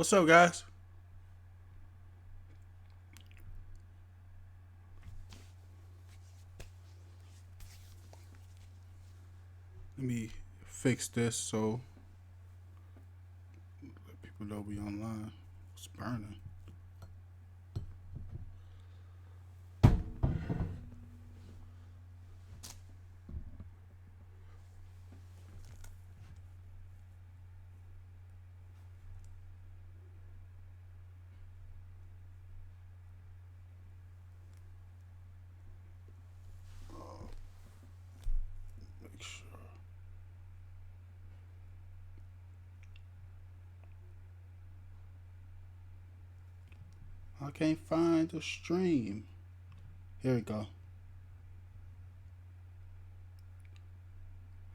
What's up, guys? Let me fix this so people know we online. It's burning. Make sure. I can't find the stream. Here we go.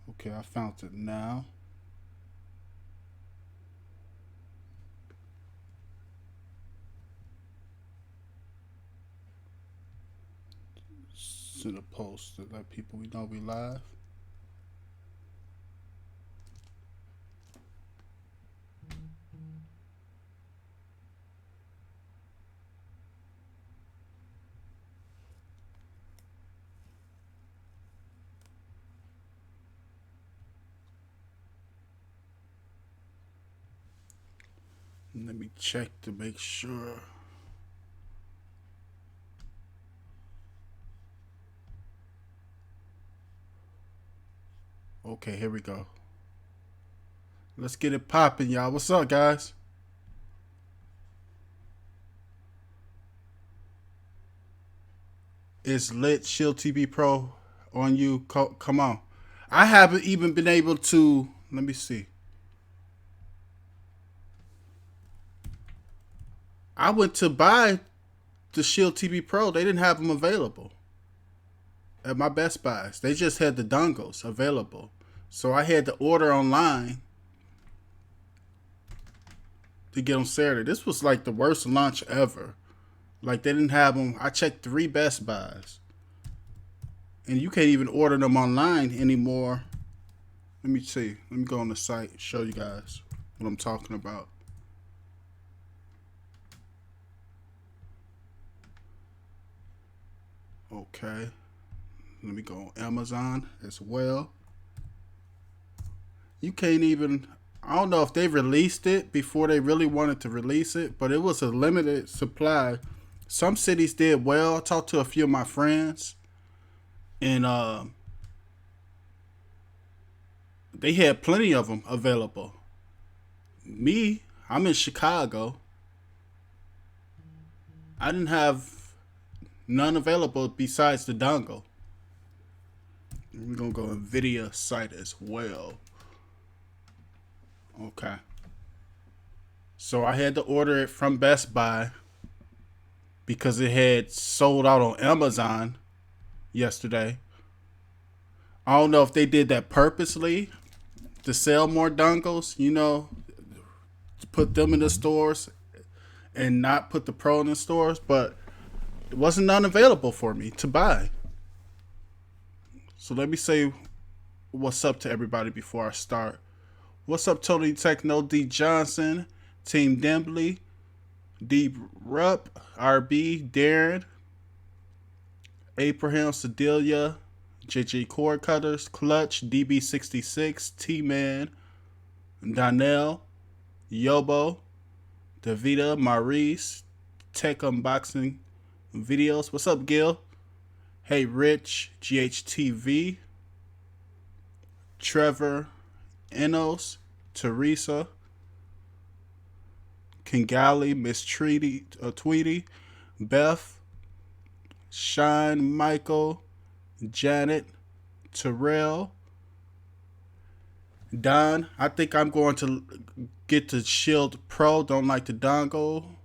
Okay, I found it now. Send a post to let people we know we live. Let me check to make sure. Okay, here we go. Let's get it popping, y'all. What's up, guys? It's lit. Shield TV Pro on you. Come on. I haven't even been able to. Let me see. I went to buy the Shield TV Pro. They didn't have them available at my Best Buys. They just had the dongles available. So I had to order online to get them Saturday. This was like the worst launch ever. Like they didn't have them. I checked 3 Best Buys. And you can't even order them online anymore. Let me see. Let me go on the site, show you guys what I'm talking about. Okay. Let me go on Amazon as well. You can't even. I don't know if they released it before they really wanted to release it, but it was a limited supply. Some cities did well. I talked to a few of my friends, and they had plenty of them available. Me, I'm in Chicago. I didn't have none available besides the dongle. We're gonna go Nvidia site as well. Okay. So I had to order it from Best Buy because it had sold out on Amazon yesterday. I don't know if they did that purposely to sell more dongles, to put them in the stores and not put the Pro in the stores, but it wasn't none available for me to buy. So let me say what's up to everybody before I start. What's up, Tony Techno, D Johnson, Team Dembly, D Rupp, RB, Darren, Abraham Sedelia, JJ Cord Cutters, Clutch, DB66, T Man, Donnell, Yobo, Davida, Maurice, Tech Unboxing Videos. What's up, Gil? Hey, Rich, GHTV, Trevor, Enos, Teresa, Kingali, Miss Tweety, Beth, Shine, Michael, Janet, Terrell, Don. I think I'm going to get the Shield Pro. Don't like the dongle.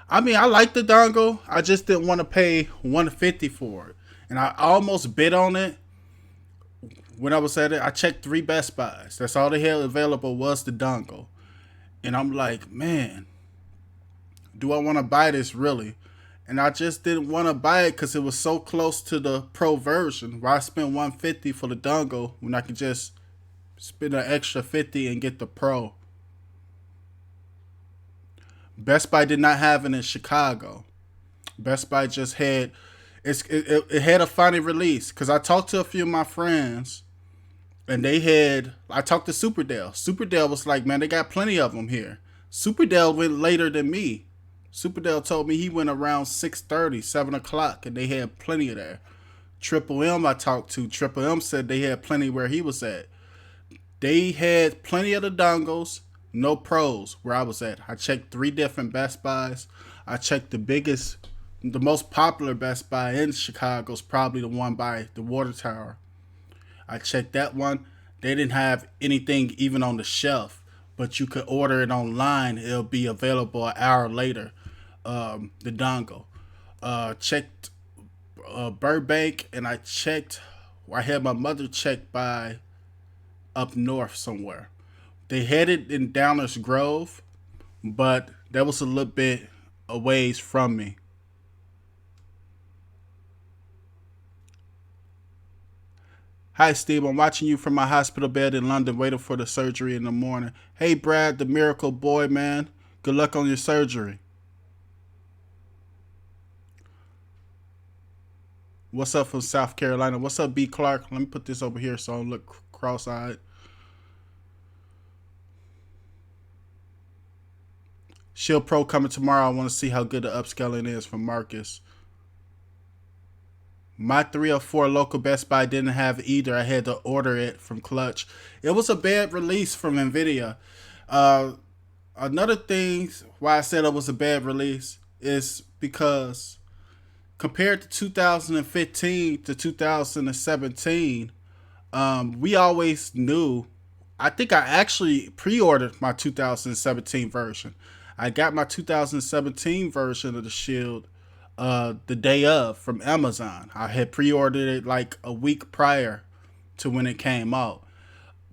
I mean, I like the dongle. I just didn't want to pay 150 for it, and I almost bid on it when I was at it. I checked 3 Best Buys. That's all they had available was the dongle, and I'm like, man, do I want to buy this really? And I just didn't want to buy it because it was so close to the Pro version. Why I spent 150 for the dongle when I could just spend an extra 50 and get the Pro? Best Buy did not have it in Chicago. Best Buy just had it had a final release because I talked to a few of my friends and I talked to Superdale. Superdale was like, man, they got plenty of them here. Superdale went later than me. Superdale told me he went around 6:30, 7 o'clock, and they had plenty of there. Triple M I talked to, Triple M said they had plenty where he was at. They had plenty of the dongles, no pros where I was at. I checked 3 different Best Buys. I checked the most popular Best Buy in Chicago is probably the one by the water tower. I checked that one. They didn't have anything even on the shelf, but you could order it online. It'll be available an hour later. The dongle. Checked Burbank, and I had my mother check by up north somewhere. They had it in Downers Grove, but that was a little bit a ways from me. Hi, Steve. I'm watching you from my hospital bed in London, waiting for the surgery in the morning. Hey, Brad, the miracle boy, man. Good luck on your surgery. What's up from South Carolina? What's up, B. Clark? Let me put this over here so I don't look cross-eyed. Shield Pro coming tomorrow. I want to see how good the upscaling is from Marcus. My 304 local Best Buy didn't have either. I had to order it from Clutch. It was a bad release from NVIDIA. Uh, Another thing why I said it was a bad release is because compared to 2015 to 2017, we always knew. I think I actually pre-ordered my 2017 version. I got my 2017 version of the Shield the day of from Amazon. I had pre-ordered it like a week prior to when it came out.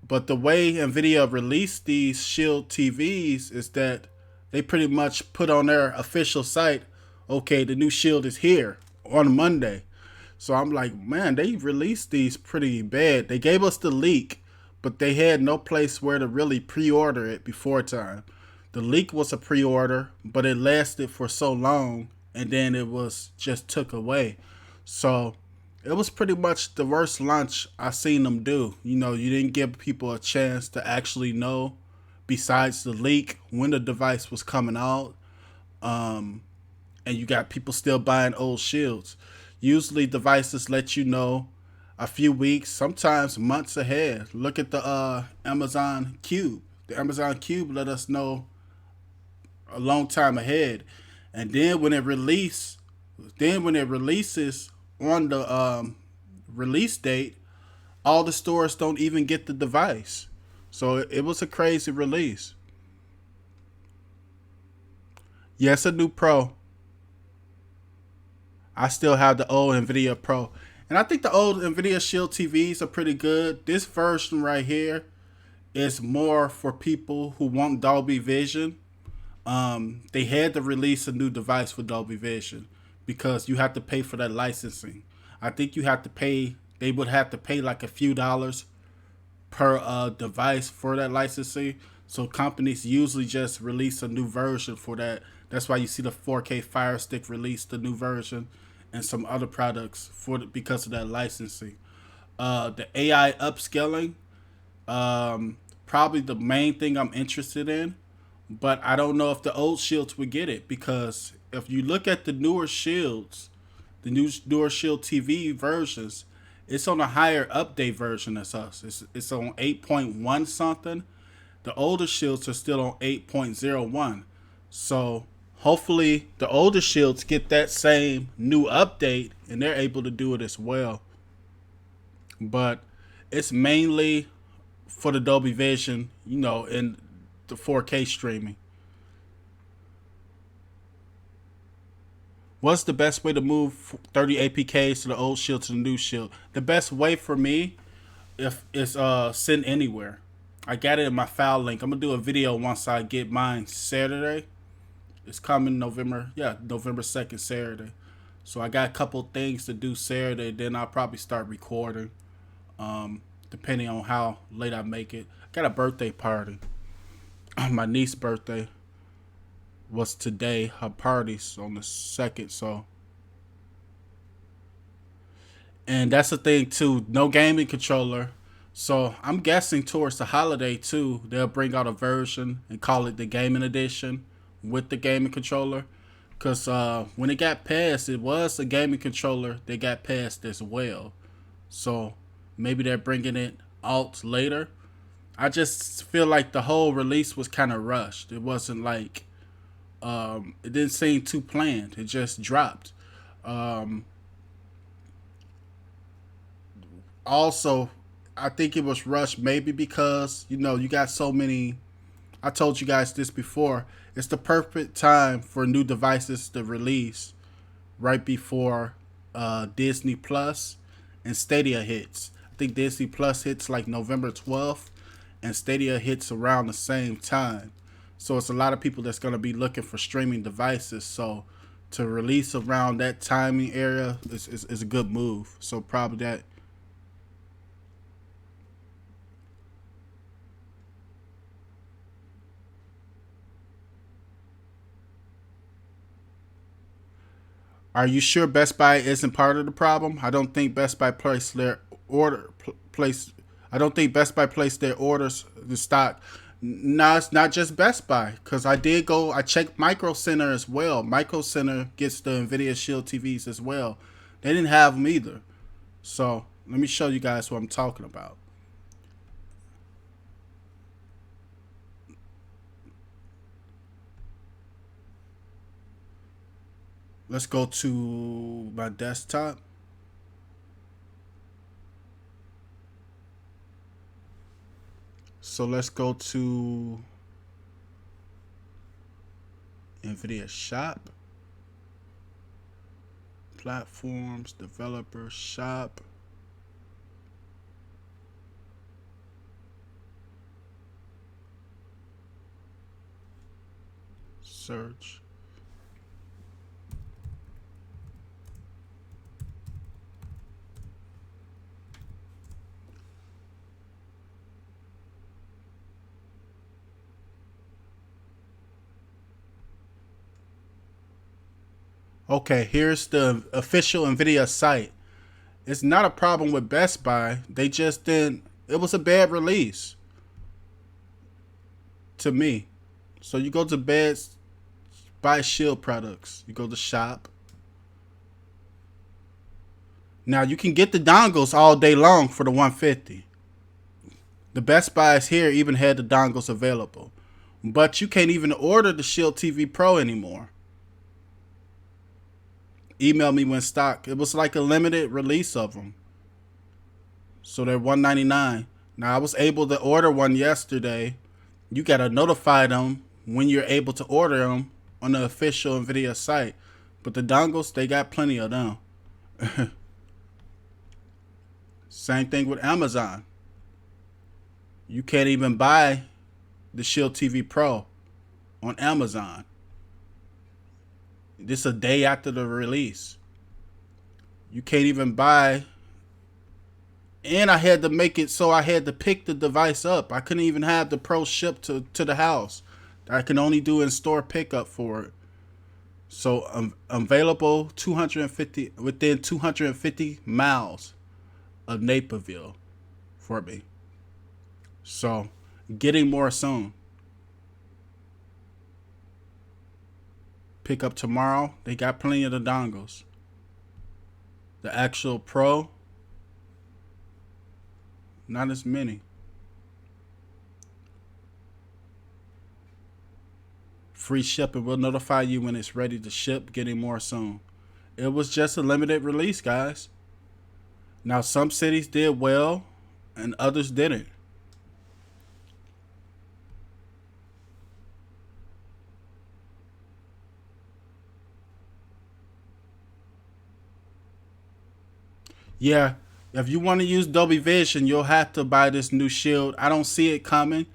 But the way Nvidia released these Shield TVs is that they pretty much put on their official site, okay, the new Shield is here on Monday. So I'm like, man, they released these pretty bad. They gave us the leak, but they had no place where to really pre-order it before time. The leak was a pre-order, but it lasted for so long, and then it was just took away. So it was pretty much the worst launch I seen them do. You know, you didn't give people a chance to actually know, besides the leak, when the device was coming out. And you got people still buying old shields. Usually devices let you know a few weeks, sometimes months ahead. Look at the Amazon Cube. The Amazon Cube let us know a long time ahead. And then when it releases on the release date, all the stores don't even get the device. So it was a crazy release. Yes, a new Pro. I still have the old Nvidia Pro. And I think the old Nvidia Shield TVs are pretty good. This version right here is more for people who want Dolby Vision. They had to release a new device for Dolby Vision because you have to pay for that licensing. I think you have to pay, they would have to pay like a few dollars per device for that licensing. So companies usually just release a new version for that. That's why you see the 4K Fire Stick release the new version, and some other products because of that licensing. The AI upscaling, probably the main thing I'm interested in, but I don't know if the old shields would get it because if you look at the newer shields, newer Shield TV versions, it's on a higher update version as us. It's on 8.1 something. The older shields are still on 8.01. So hopefully the older shields get that same new update and they're able to do it as well. But it's mainly for the Dolby Vision, in the 4K streaming. What's the best way to move 30 APKs to the old shield to the new shield? The best way for me if is send anywhere. I got it in my file link. I'm gonna do a video once I get mine Saturday. It's coming November 2nd, Saturday. So I got a couple things to do Saturday. Then I'll probably start recording, depending on how late I make it. I got a birthday party, my niece's birthday. was today. Her party's on the 2nd, so. And that's the thing too. No gaming controller. So I'm guessing towards the holiday too, they'll bring out a version and call it the gaming edition with the gaming controller. Cause when it got passed, it was a gaming controller that got passed as well. So maybe they're bringing it out later. I just feel like the whole release was kind of rushed. It wasn't like it didn't seem too planned. It just dropped. Um, Also, I think it was rushed maybe because you got so many. I told you guys this before. It's the perfect time for new devices to release right before Disney Plus and Stadia hits. I think Disney Plus hits like November 12th, and Stadia hits around the same time. So it's a lot of people that's going to be looking for streaming devices. So to release around that timing area is a good move. So probably that. Are you sure Best Buy isn't part of the problem? I don't think Best Buy placed their order place. I don't think Best Buy placed their orders the stock. No, it's not just Best Buy because I did go. I checked Micro Center as well. Micro Center gets the Nvidia Shield TVs as well. They didn't have them either. So let me show you guys what I'm talking about. Let's go to my desktop. So let's go to Nvidia Shop, Platforms, Developer Shop. Search. Okay, here's the official Nvidia site. It's not a problem with Best Buy. They just didn't. It was a bad release to me. So you go to Best Buy Shield products. You go to Shop. Now you can get the dongles all day long for the 150. The Best Buys here even had the dongles available, but you can't even order the Shield TV Pro anymore. Email me when stock. It was like a limited release of them, so they're $199. Now I was able to order one yesterday. You gotta notify them when you're able to order them on the official Nvidia site. But the dongles, they got plenty of them. Same thing with Amazon. You can't even buy the Shield TV Pro on Amazon. This a day after the release. You can't even buy. And I had to make it so I had to pick the device up. I couldn't even have the Pro shipped to the house. I can only do in-store pickup for it. So available 250 within 250 miles of Naperville for me. So getting more soon. Pick up tomorrow. They got plenty of the dongles. The actual Pro, not as many. Free shipping will notify you when it's ready to ship. Getting more soon. It was just a limited release, guys. Now some cities did well and others didn't. Yeah, if you want to use Dolby Vision, you'll have to buy this new Shield. I don't see it coming.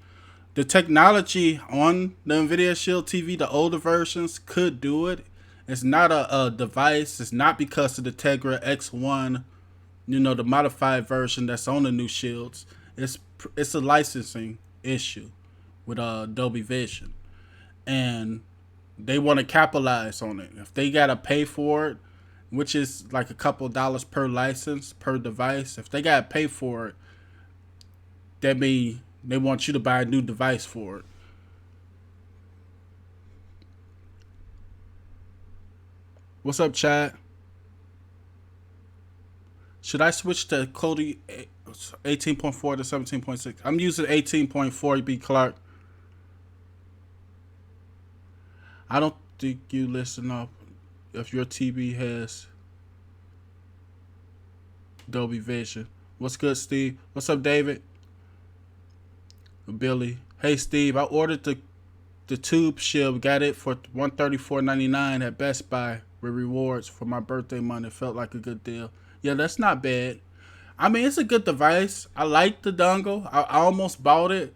The technology on the Nvidia Shield TV, the older versions, could do it. It's not a device. It's not because of the Tegra X1, the modified version that's on the new Shields. It's a licensing issue with Dolby Vision, and they want to capitalize on it. If they gotta pay for it, which is like a couple dollars per license per device, if they gotta pay for it, that means they want you to buy a new device for it. What's up, Chad? Should I switch to Kodi 18.4 to 17.6? I'm using 18.4, B. Clark. I don't think you listen up if your TV has Dolby Vision. What's good, Steve? What's up, David? Billy. Hey, Steve. I ordered the Tube Shield. Got it for $134.99 at Best Buy with rewards for my birthday month. It felt like a good deal. Yeah, that's not bad. I mean, it's a good device. I like the dongle. I almost bought it,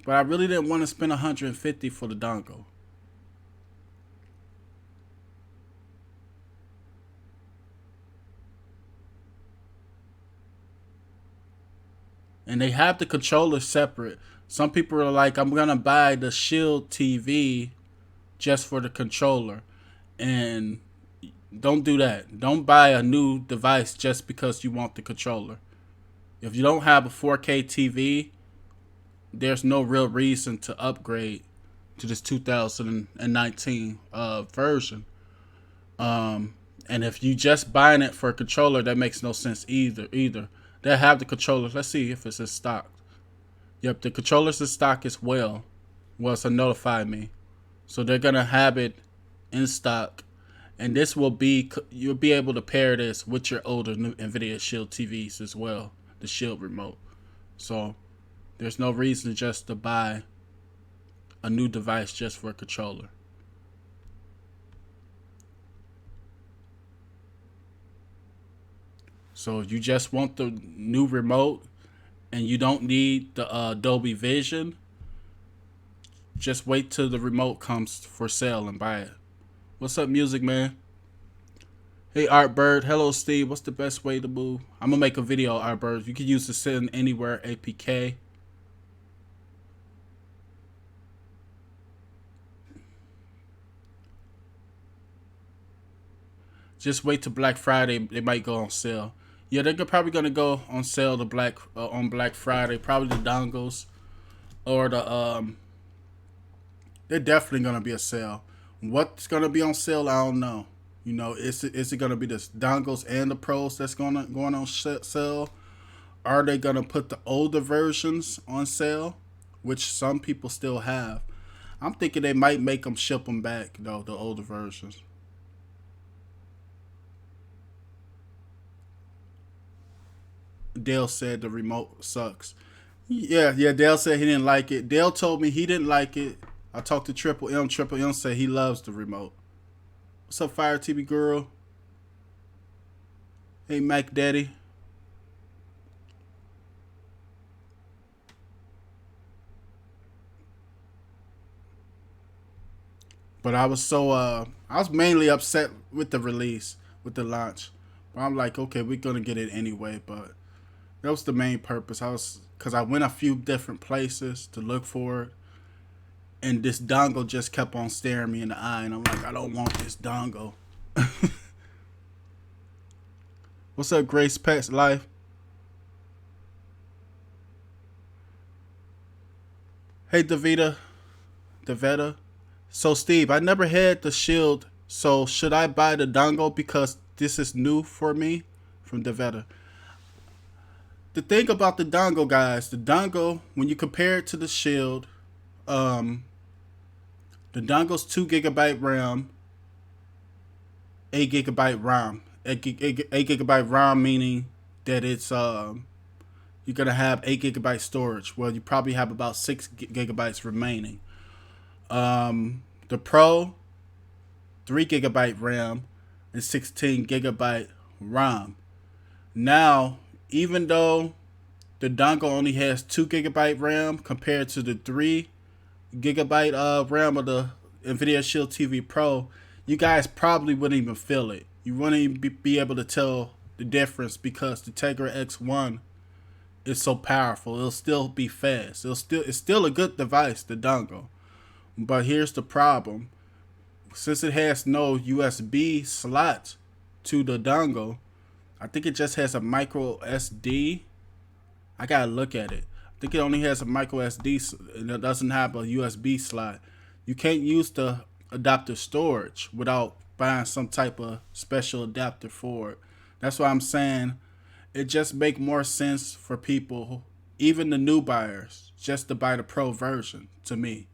but I really didn't want to spend $150 for the dongle. And they have the controller separate. Some people are like, I'm gonna buy the Shield TV just for the controller, and don't do that. Don't buy a new device just because you want the controller. If you don't have a 4K TV, there's no real reason to upgrade to this 2019 version. And if you just buying it for a controller, that makes no sense either. They have the controller. Let's see if it's in stock. Yep, the controller's in stock as well. Was to notify me. So they're gonna have it in stock, and this will be you'll be able to pair this with your older NVIDIA Shield TVs as well, the Shield remote. So there's no reason just to buy a new device just for a controller. So if you just want the new remote and you don't need the Dolby Vision, just wait till the remote comes for sale and buy it. What's up, Music Man? Hey, Artbird. Hello, Steve. What's the best way to move? I'm going to make a video, Artbird. You can use the Send Anywhere APK. Just wait till Black Friday. They might go on sale. Yeah, they're probably going to go on sale on Black Friday. Probably the dongles or the they're definitely gonna be a sale. What's gonna be on sale? I don't know. You know, is it gonna be the dongles and the pros that's going on sale? Are they gonna put the older versions on sale, which some people still have? I'm thinking they might make them ship them back though, the older versions. Dale said the remote sucks. Yeah. Dale said he didn't like it. Dale told me he didn't like it. I talked to Triple M. Triple M said he loves the remote. What's up, Fire TV girl? Hey, Mac Daddy. But I was mainly upset with the release, with the launch. But I'm like, okay, we're gonna get it anyway. But that was the main purpose. Cause I went a few different places to look for it, and this dongle just kept on staring me in the eye, and I'm like, I don't want this dongle. What's up, Grace Pets Life? Hey, Davita. So, Steve, I never had the Shield. So, should I buy the dongle because this is new for me? From Davita. The thing about the dongle, guys, the dongle, when you compare it to the Shield, um, the dongle's 2 GB RAM, 8 GB RAM. 8 GB RAM meaning that it's you're gonna have 8 GB storage. Well, you probably have about 6 GB remaining. The Pro, 3 GB RAM and 16 GB RAM. Now, even though the dongle only has 2 GB RAM compared to the 3 GB RAM of the NVIDIA Shield TV Pro, you guys probably wouldn't even feel it. You wouldn't even be able to tell the difference because the Tegra X1 is so powerful. It'll still be fast. It's still a good device, the dongle. But here's the problem. since it has no USB slot to the dongle, I think it just has a micro SD. I gotta look at it. I think it only has a micro SD and it doesn't have a USB slot. You can't use the adapter storage without buying some type of special adapter for it. That's why I'm saying it just make more sense for people, even the new buyers, just to buy the pro version to me.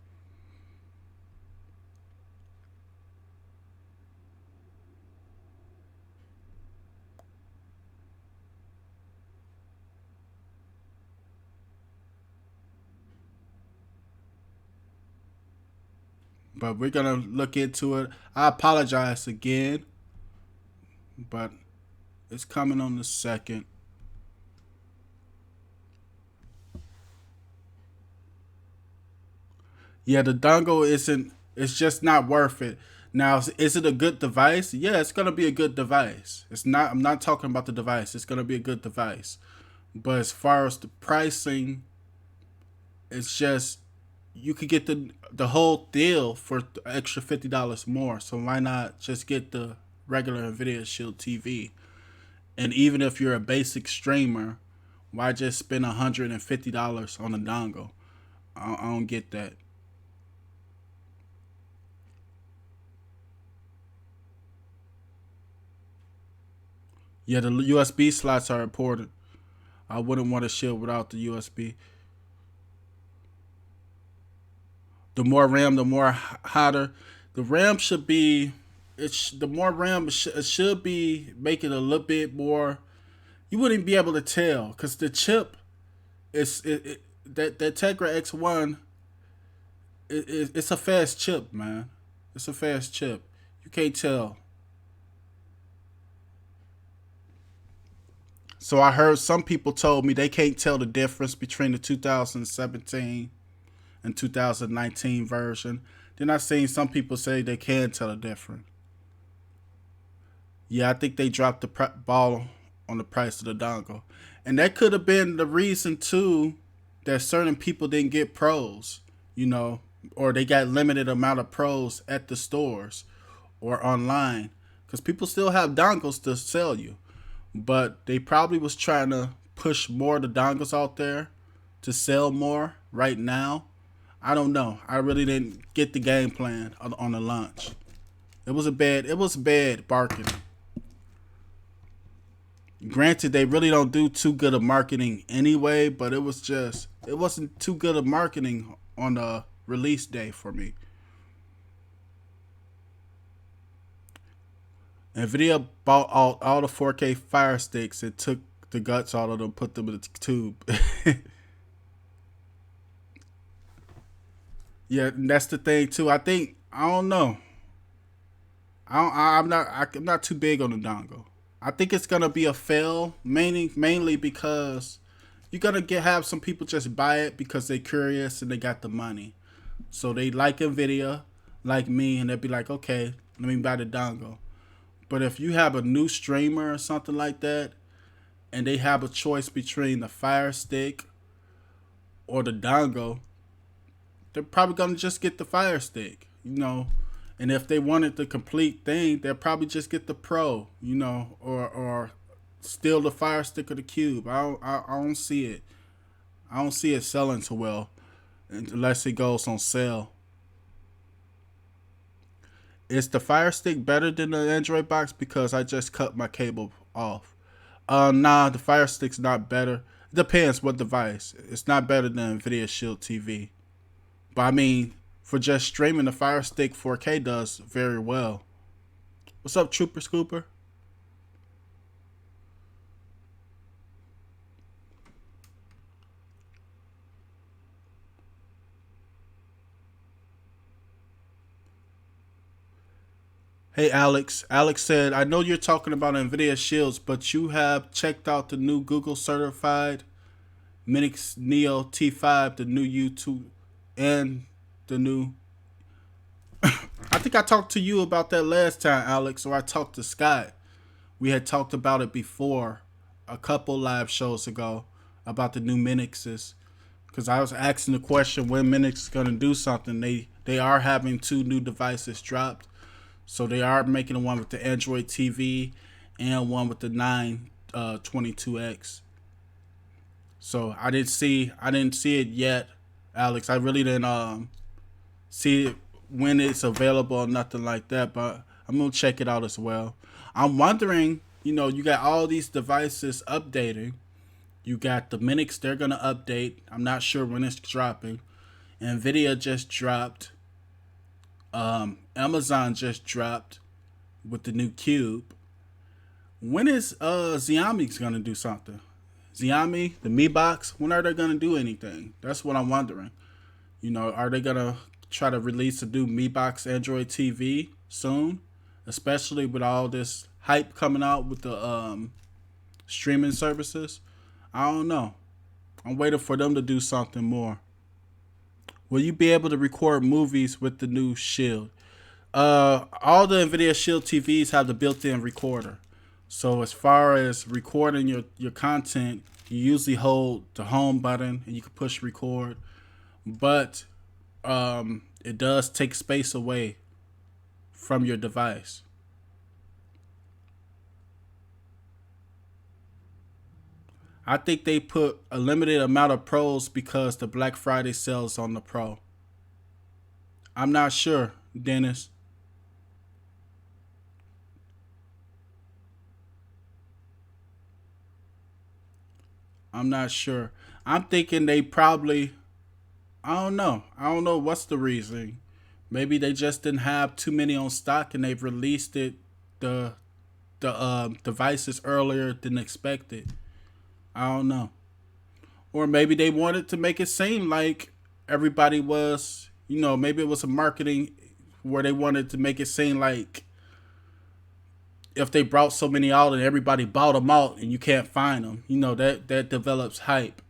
But we're gonna look into it. I apologize again, but it's coming on the second. Yeah, the dongle isn't. It's just not worth it. Now, is it a good device? Yeah, it's gonna be a good device. It's not. I'm not talking about the device. It's gonna be a good device. But as far as the pricing, it's just you could get the whole deal for the extra $50 more. So why not just get the regular Nvidia Shield TV? And even if you're a basic streamer, why just spend $150 on a dongle? I don't get that. Yeah, the USB slots are important. I wouldn't want a shield without the USB. The more RAM, the more hotter. The RAM should be. The more RAM it should be making a little bit more. You wouldn't be able to tell because the chip is that Tegra X1. It's a fast chip, man. It's a fast chip. You can't tell. So I heard some people told me they can't tell the difference between the 2017 and 2019 version. Then I seen some people say they can tell the difference. Yeah, I think they dropped the ball on the price of the dongle, and that could have been the reason too that certain people didn't get pros, you know, or they got limited amount of pros at the stores or online, because people still have dongles to sell you, but they probably was trying to push more of the dongles out there to sell more right now. I don't know. I really didn't get the game plan on the launch. It was bad marketing. Granted, they really don't do too good of marketing anyway, but it wasn't too good of marketing on the release day for me. Nvidia bought all the 4K Fire Sticks and took the guts out of them, put them in the tube. Yeah, and that's the thing too. I don't know. I'm not too big on the dongle. I think it's gonna be a fail, mainly because you're gonna have some people just buy it because they're curious and they got the money, so they like Nvidia, like me, and they'll be like, okay, let me buy the dongle. But if you have a new streamer or something like that, and they have a choice between the Fire Stick or the dongle, they're probably gonna just get the Fire Stick, you know. And if they wanted the complete thing, they'll probably just get the Pro, you know, or steal the Fire Stick or the Cube. I don't see it. I don't see it selling too well unless it goes on sale. Is the Fire Stick better than the Android box because I just cut my cable off? Nah, the Fire Stick's not better. It depends what device. It's not better than Nvidia Shield TV. But I mean, for just streaming, the Fire Stick 4K does very well. What's up, Trooper Scooper? Hey, Alex. Alex said, I know you're talking about NVIDIA Shields, but you have checked out the new Google certified Minix Neo T5, the new U2, and the new. I think I talked to you about that last time, Alex, or I talked to Scott. We had talked about it before a couple live shows ago about the new Minixes. Because I was asking the question when Minix is going to do something. They are having two new devices dropped. So they are making one with the Android TV and one with the 922X. So I didn't see it yet, Alex. I really didn't see it when it's available or nothing like that, but I'm gonna check it out as well. I'm wondering, you got all these devices updating. You got the Minix, they're gonna update. I'm not sure when it's dropping. Nvidia just dropped. Amazon just dropped with the new Cube. When is Xiaomi's gonna do something? Xiaomi, the Mi Box, when are they gonna do anything? That's what I'm wondering. Are they gonna try to release a new Mi Box Android TV soon? Especially with all this hype coming out with the streaming services. I don't know. I'm waiting for them to do something more. Will you be able to record movies with the new Shield? All the NVIDIA Shield TVs have the built-in recorder. So as far as recording your content, you usually hold the home button and you can push record. But it does take space away from your device. I think they put a limited amount of Pros because the Black Friday sales on the Pro. I'm not sure, Dennis. I'm not sure. I'm thinking they probably. I don't know. I don't know what's the reason. Maybe they just didn't have too many on stock and they've released the devices earlier than expected. I don't know. Or maybe they wanted to make it seem like everybody was, maybe it was a marketing where they wanted to make it seem like if they brought so many out and everybody bought them out and you can't find them, that develops hype.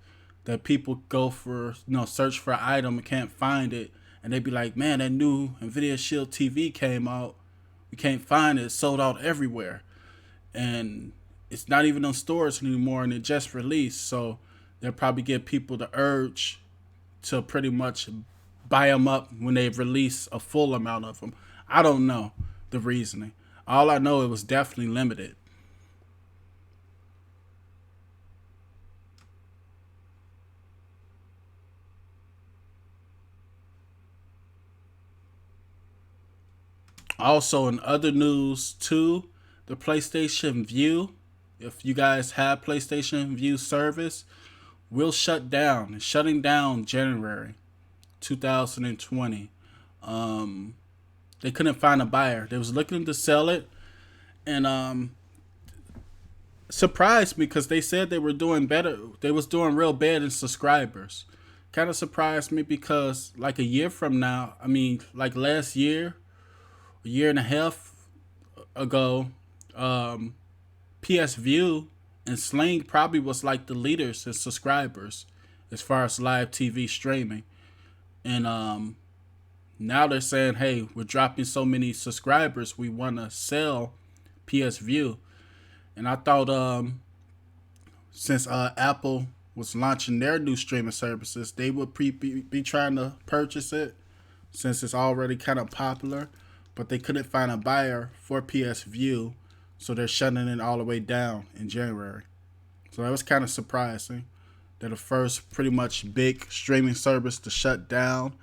That people go for, search for an item and can't find it. And they be like, man, that new NVIDIA Shield TV came out. We can't find it. It's sold out everywhere. And it's not even on stores anymore and it just released. So they'll probably give people the urge to pretty much buy them up when they release a full amount of them. I don't know the reasoning. All I know, it was definitely limited. Also, in other news too, the PlayStation View, if you guys have PlayStation View service, will shut down. It's shutting down January 2020. They couldn't find a buyer. They was looking to sell it, and surprised me because they said they were doing better. They was doing real bad in subscribers. Kind of surprised me because like a year from now, I mean, like last year, a year and a half ago, um, PS View and Sling probably was like the leaders in subscribers as far as live TV streaming. And now they're saying, hey, we're dropping so many subscribers, we want to sell PS View. And I thought since Apple was launching their new streaming services, they would be trying to purchase it since it's already kind of popular. But they couldn't find a buyer for PS View, so they're shutting it all the way down in January. So that was kind of surprising. They're the first pretty much big streaming service to shut down.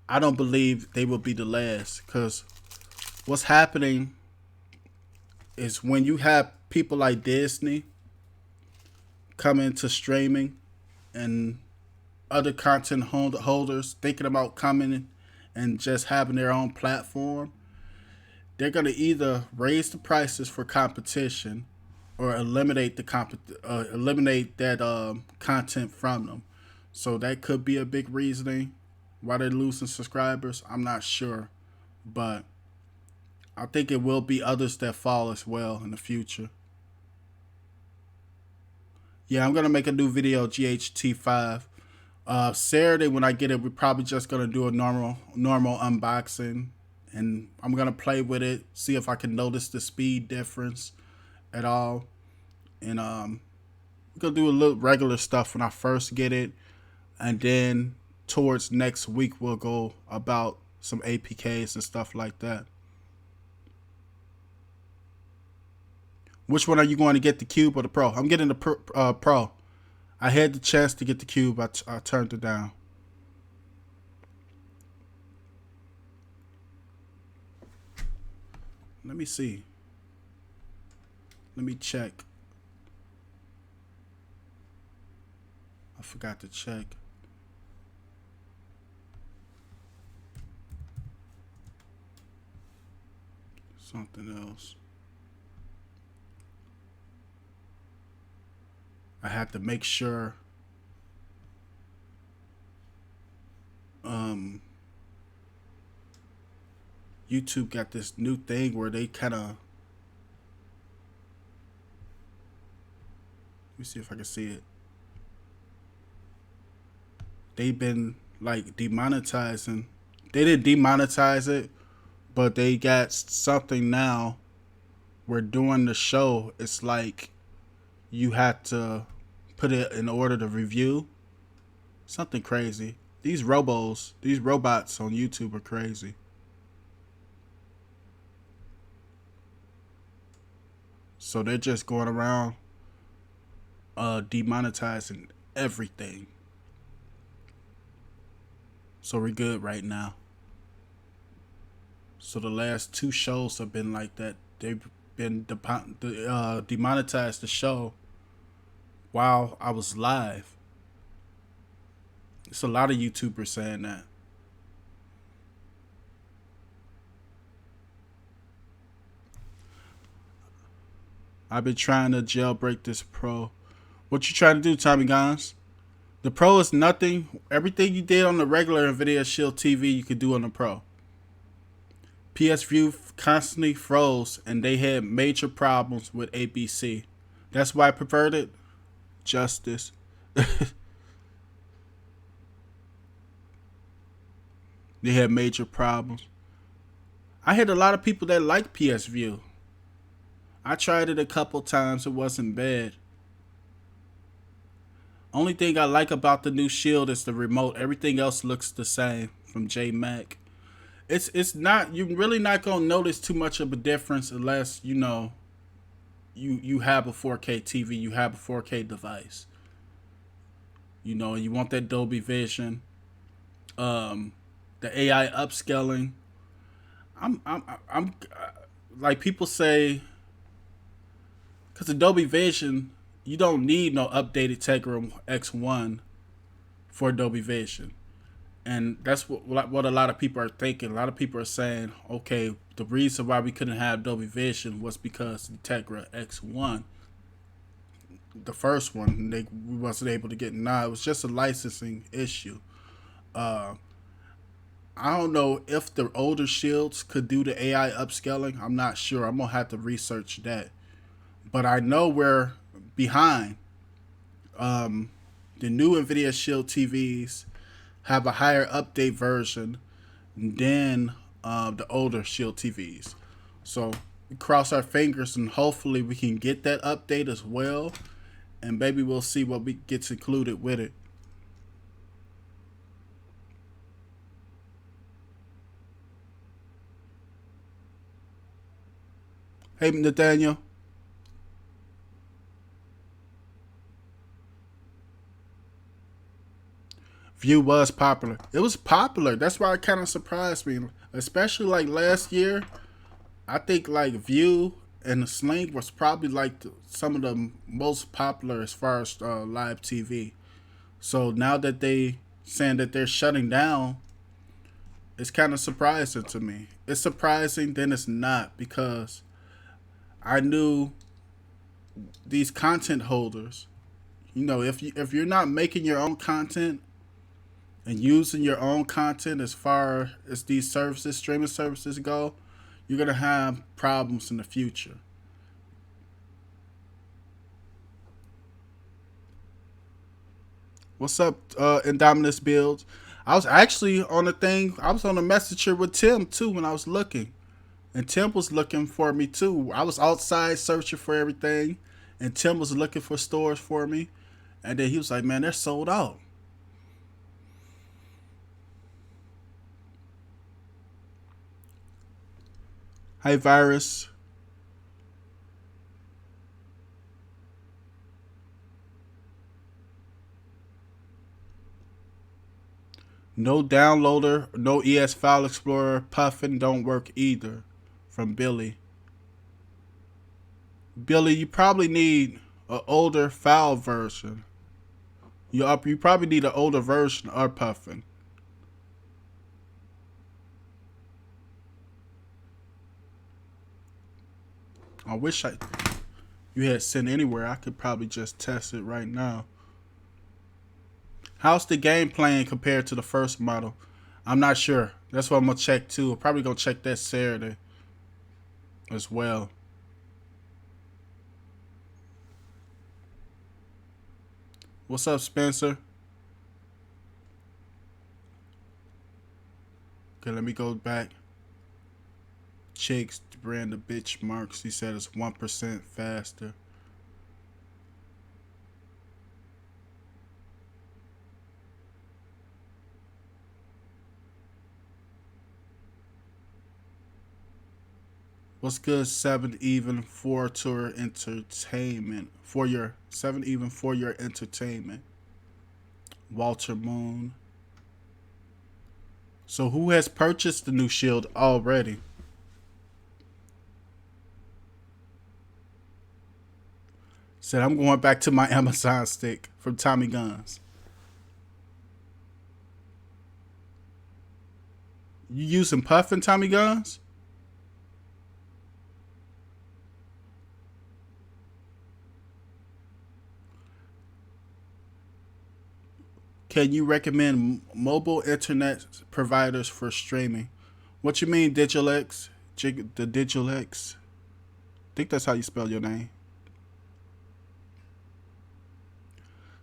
I don't believe they will be the last because what's happening is when you have people like Disney come into streaming and other content holders thinking about coming and just having their own platform, they're going to either raise the prices for competition or eliminate that content from them. So that could be a big reasoning why they're losing subscribers. I'm not sure, but I think it will be others that fall as well in the future. Yeah, I'm gonna make a new video GHT5. Saturday when I get it, we're probably just gonna do a normal unboxing, and I'm gonna play with it, see if I can notice the speed difference at all, and we're gonna do a little regular stuff when I first get it, and then towards next week we'll go about some APKs and stuff like that. Which one are you going to get, the Cube or the Pro? I'm getting the Pro. I had the chance to get the Cube. I turned it down. Let me see. Let me check. I forgot to check. Something else. I had to make sure YouTube got this new thing where they kind of, let me see if I can see it. They've been like demonetizing. They didn't demonetize it, but they got something now where doing the show, it's like you had to put it in order to review. Something crazy. These robots on YouTube are crazy. So they're just going around demonetizing everything. So we're good right now. So the last 2 shows have been like that. They've been demonetized the show while I was live. It's a lot of YouTubers saying that. I've been trying to jailbreak this Pro. What you trying to do, Tommy Guns? The Pro is nothing. Everything you did on the regular NVIDIA Shield TV, you could do on the Pro. PS View constantly froze, and they had major problems with ABC. That's why I preferred it. Justice. They had major problems. I had a lot of people that like PS View. I tried it a couple times. It wasn't bad. Only thing I like about the new Shield is the remote. Everything else looks the same from JMac. It's not, you're really not gonna notice too much of a difference unless you know you have a 4K TV, you have a 4K device. You know, you want that Dolby Vision, the AI upscaling. I'm like people say, because the Dolby Vision, you don't need no updated Tegra X1 for Dolby Vision. And that's what a lot of people are thinking. A lot of people are saying, okay, the reason why we couldn't have Dolby Vision was because the Tegra X1, the first one, we wasn't able to get. Nah, it was just a licensing issue. I don't know if the older Shields could do the AI upscaling. I'm not sure. I'm gonna have to research that. But I know we're behind. The new NVIDIA Shield TVs have a higher update version than the older Shield TVs. So we cross our fingers and hopefully we can get that update as well. And maybe we'll see what gets included with it. Hey, Nathaniel. View was popular. It was popular. That's why it kind of surprised me, especially like last year. I think like View and the Sling was probably like some of the most popular as far as live TV. So now that they saying that they're shutting down, it's kind of surprising to me. It's surprising, then it's not, because I knew these content holders. You know, if you're not making your own content and using your own content as far as these services, streaming services go, you're gonna have problems in the future. What's up, Indominus Builds? I was actually on the thing. I was on the messenger with Tim too when I was looking, and Tim was looking for me too. I was outside searching for everything, and Tim was looking for stores for me, and then he was like, "Man, they're sold out." Hi, Virus. No downloader, no ES File Explorer. Puffin don't work either. From Billy. Billy, you probably need an older file version. You probably need an older version of Puffin. I wish you had sent anywhere. I could probably just test it right now. How's the game playing compared to the first model? I'm not sure. That's what I'm gonna check too. I'm probably gonna check that Saturday as well. What's up, Spencer? Okay, let me go back. Chicks, the brand of bitch marks. He said it's 1% faster. What's good, 7 even for tour entertainment? For your 7 even for your entertainment. Walter Moon. So who has purchased the new shield already? Said I'm going back to my Amazon stick from Tommy Guns. You using Puffin Tommy Guns? Can you recommend mobile internet providers for streaming? What you mean, Digilex? The Digilex? I think that's how you spell your name.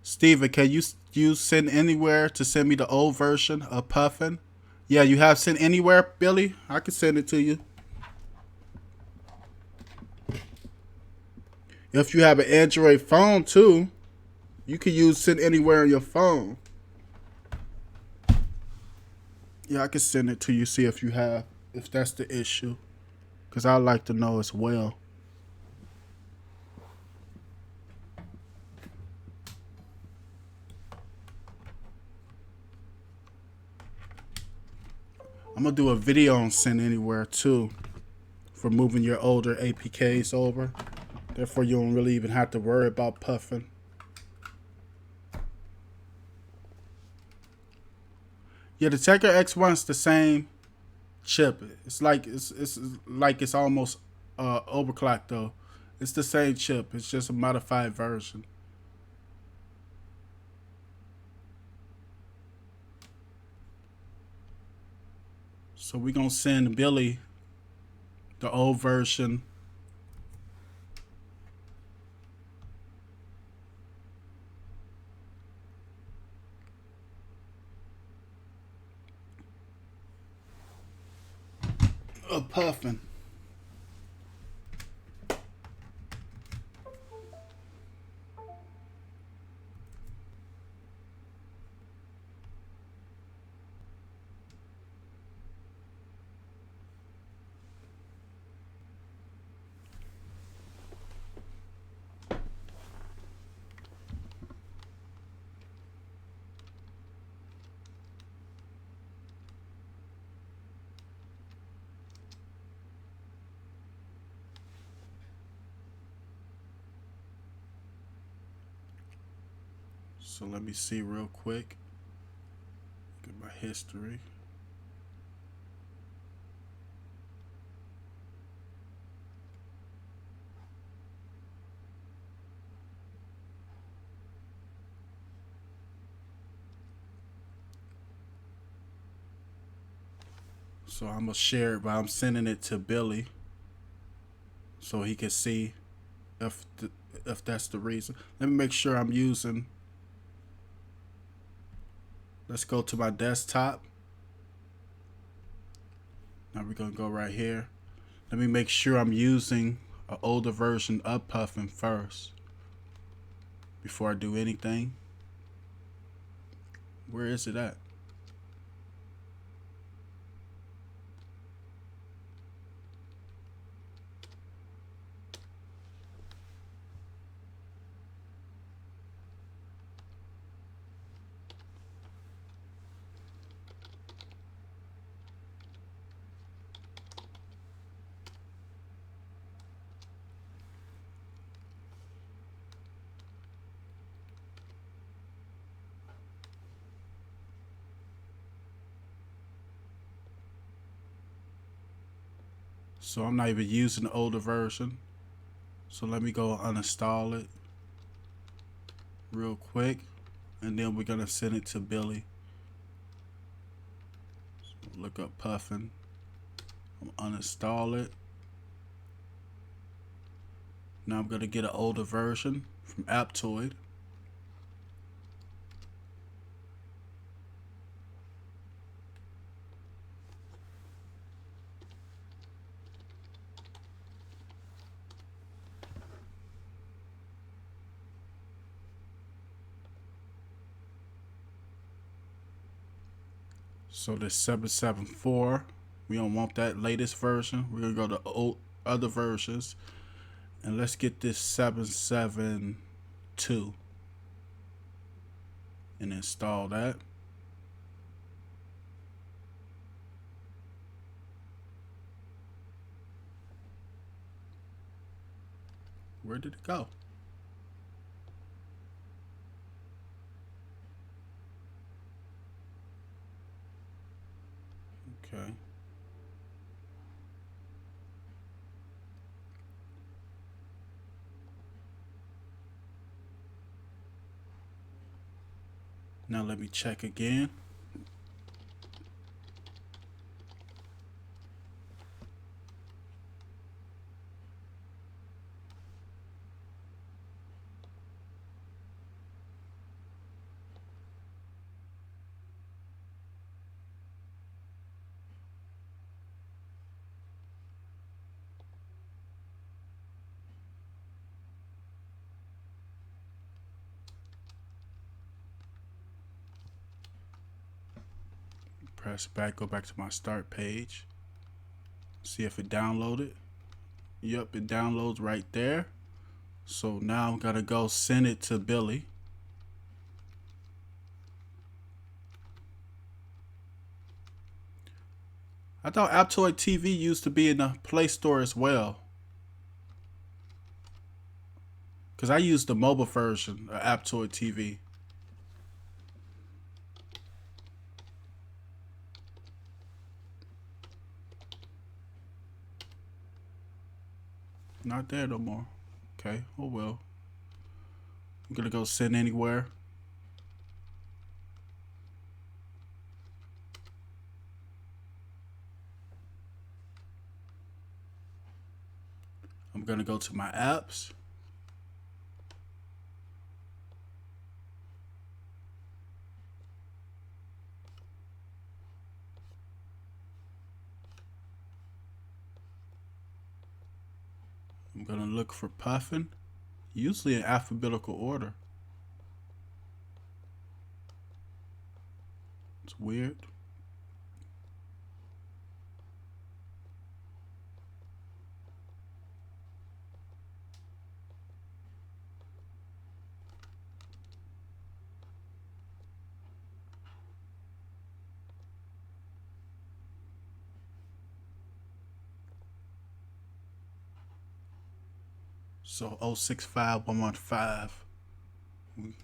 Steven, can you send anywhere to send me the old version of Puffin? Yeah, you have sent anywhere, Billy? I can send it to you. If you have an Android phone too, you can use send anywhere on your phone. Yeah, I can send it to you, see if you have, if that's the issue. Because I'd like to know as well. I'm going to do a video on send anywhere too for moving your older APKs over. Therefore, you don't really even have to worry about Puffin. Yeah, the Tegra X1's the same chip. It's like it's almost overclocked though. It's the same chip. It's just a modified version. So we're gonna send Billy the old version. Of Puffin. So let me see real quick. Get my history. So I'm gonna share it, but I'm sending it to Billy so he can see if that's the reason. Let me make sure I'm using. Let's go to my desktop. Now we're gonna go right here. Let me make sure I'm using an older version of Puffin first before I do anything. Where is it at? So I'm not even using the older version. So let me go uninstall it real quick. And then we're going to send it to Billy. So look up Puffin. Uninstall it. Now I'm going to get an older version from Aptoide. So this 774, we don't want that latest version. We're going to go to old other versions. And let's get this 772 and install that. Where did it go? Okay. Now let me check again. Press back, go back to my start page. See if it downloaded. Yep, it downloads right there. So now I'm gonna go send it to Billy. I thought Aptoide TV used to be in the Play Store as well. Because I used the mobile version of Aptoide TV. Not there no more. Okay, oh well. I'm gonna go send anywhere. I'm gonna go to my apps. I'm gonna look for Puffin, usually in alphabetical order. It's weird. So 065115. And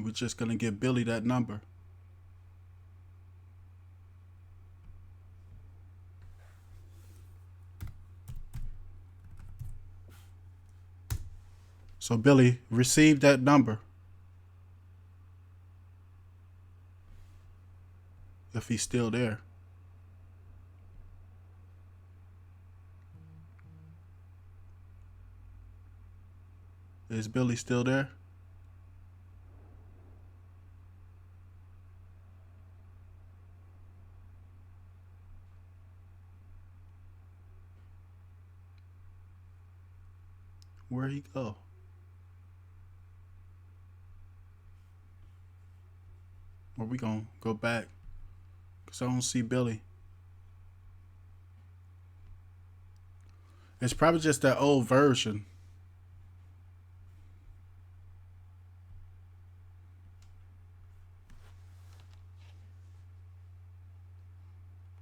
we're just gonna give Billy that number. So Billy, receive that number. If he's still there. Is Billy still there? Where'd he go? Or we gonna go back? Because I don't see Billy. It's probably just that old version.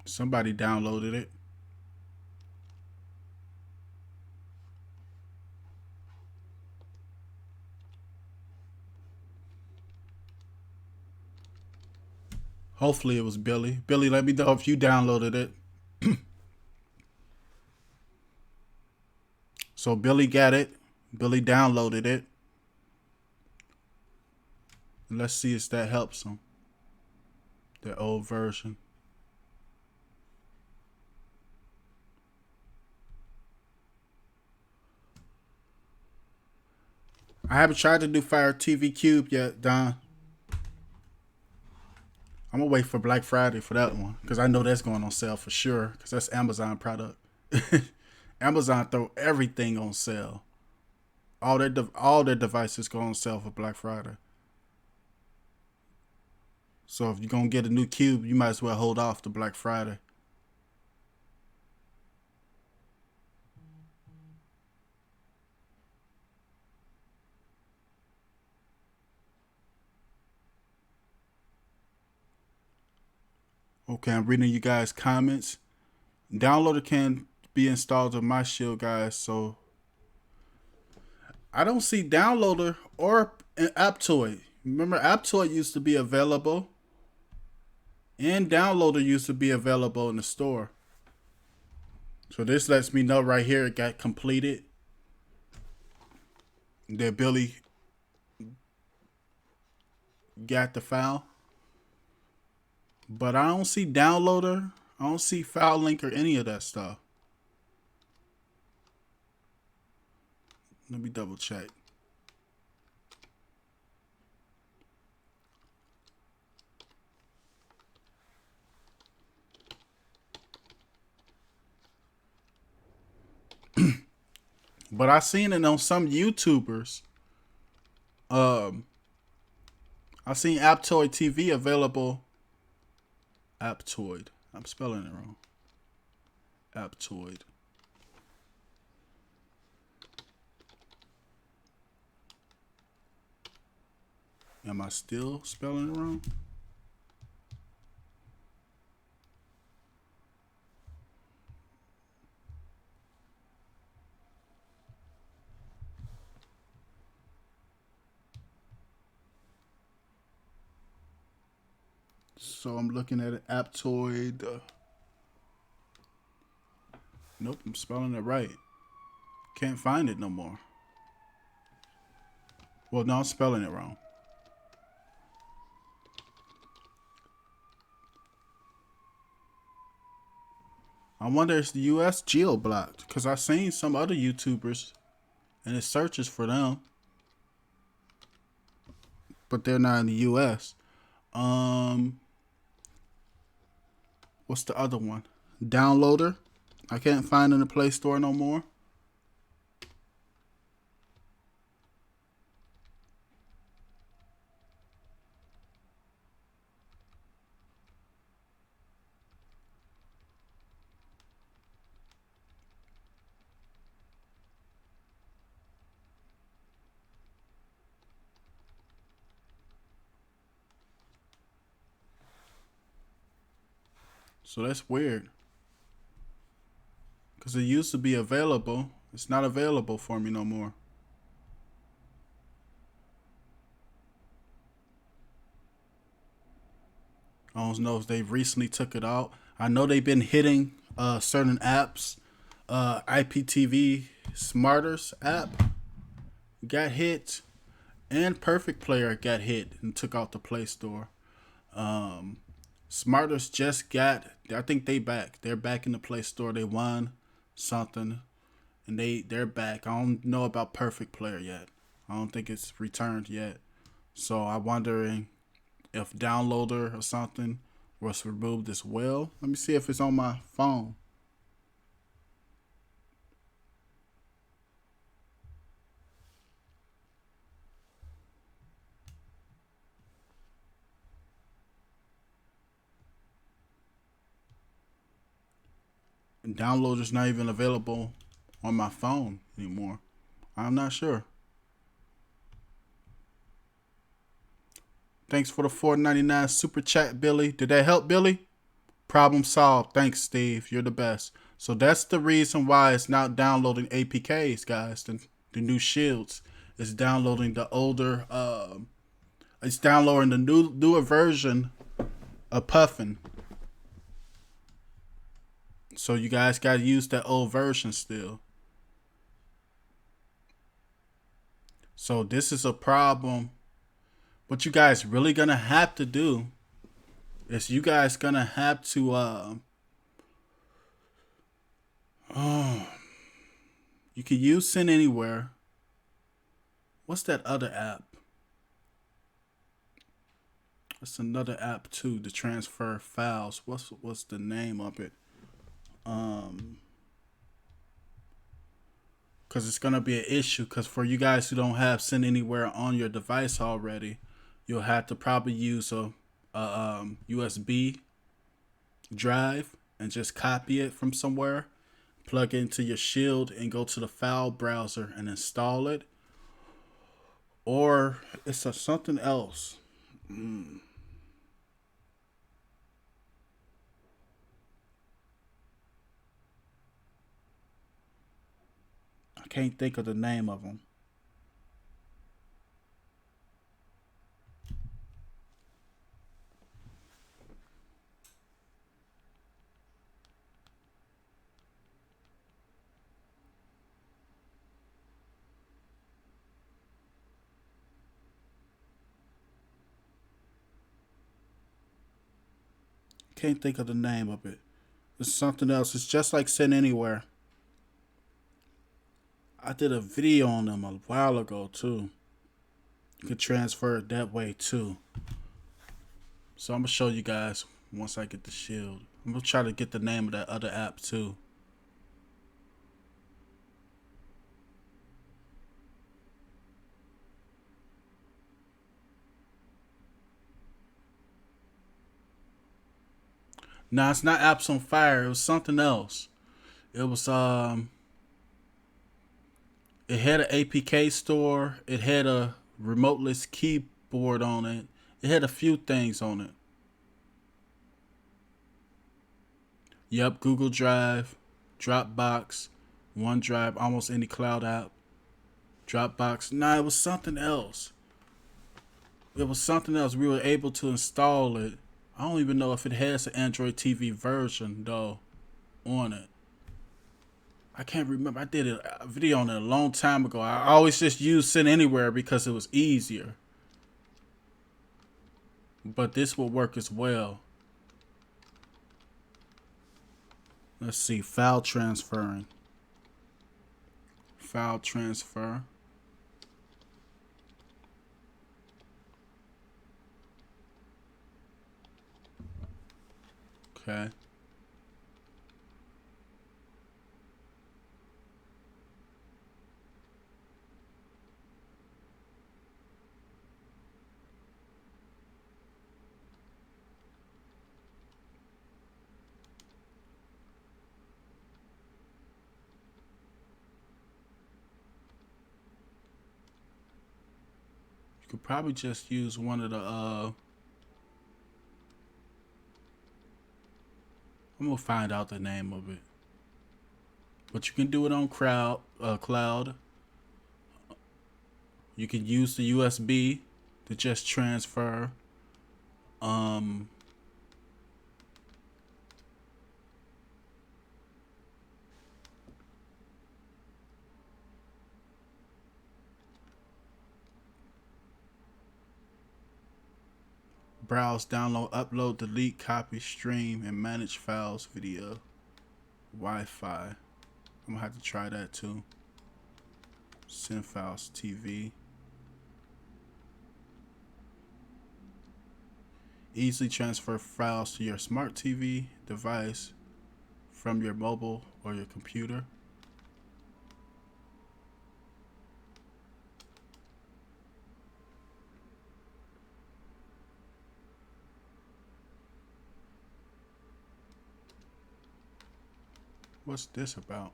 Somebody downloaded it. Hopefully it was Billy. Billy, let me know if you downloaded it. So Billy got it. Billy downloaded it. Let's see if that helps him. The old version. I haven't tried to do Fire TV Cube yet, Don. I'm gonna wait for Black Friday for that one because I know that's going on sale for sure because that's Amazon product. Amazon throw everything on sale. All their devices go on sale for Black Friday. So if you're gonna get a new Cube, you might as well hold off to Black Friday. Okay, I'm reading you guys' comments. Downloader can be installed on my Shield, guys. So I don't see Downloader or Aptoid. Remember, Aptoid used to be available, and Downloader used to be available in the store. So this lets me know right here it got completed. That Billy got the file. But I don't see Downloader. I don't see File Link or any of that stuff. Let me double check. But I seen it on some YouTubers. I seen Aptoid TV available. Aptoid. I'm spelling it wrong. Aptoid. Am I still spelling it wrong? So I'm looking at it. Aptoid. Nope, I'm spelling it right. Can't find it no more. Well, no, I'm spelling it wrong. I wonder if the US geo blocked because I seen some other YouTubers and it searches for them, but they're not in the US. What's the other one? Downloader. I can't find in the Play Store no more. So that's weird. Because it used to be available. It's not available for me no more. I don't know if they recently took it out. I know they've been hitting certain apps. IPTV Smarters app got hit. And Perfect Player got hit and took out the Play Store. Smarters just got, I think they back. They're back in the Play Store. They won something and they're back. I don't know about Perfect Player yet. I don't think it's returned yet. So I'm wondering if Downloader or something was removed as well. Let me see if it's on my phone. And Downloader's not even available on my phone anymore. I'm not sure. Thanks for the $4.99 super chat, Billy. Did that help, Billy? Problem solved. Thanks, Steve. You're the best. So that's the reason why it's not downloading APKs, guys. The new shields. It's downloading the older. It's downloading the newer version of Puffin. So you guys got to use that old version still. So this is a problem. What you guys really gonna have to do is you guys gonna have to oh, you can use Send Anywhere. What's that other app? It's another app too to transfer files. What's the name of it? Um, because it's gonna be an issue. Because for you guys who don't have Send Anywhere on your device already, you'll have to probably use a USB drive and just copy it from somewhere, plug it into your Shield, and go to the file browser and install it. Or it's something else. I can't think of the name of them. Can't think of the name of it. It's something else. It's just like Send Anywhere. I did a video on them a while ago too. You can transfer it that way too. So I'm gonna show you guys once I get the Shield. I'm gonna try to get the name of that other app too. Nah, it's not Apps on Fire. It was something else. It was it had an APK store. It had a remoteless keyboard on it. It had a few things on it. Yep, Google Drive, Dropbox, OneDrive, almost any cloud app. Dropbox. Nah, it was something else. It was something else. We were able to install it. I don't even know if it has an Android TV version though on it. I can't remember. I did a video on it a long time ago. I always just used Send Anywhere because it was easier. But this will work as well. Let's see. File transferring. File transfer. Okay. You could probably just use one of the I'm gonna find out the name of it. But you can do it on cloud. You can use the USB to just transfer. Um, Browse, download, upload, delete, copy, stream, and manage files, video, Wi-Fi. I'm gonna have to try that too. Send files, TV. Easily transfer files to your smart TV device from your mobile or your computer. What's this about?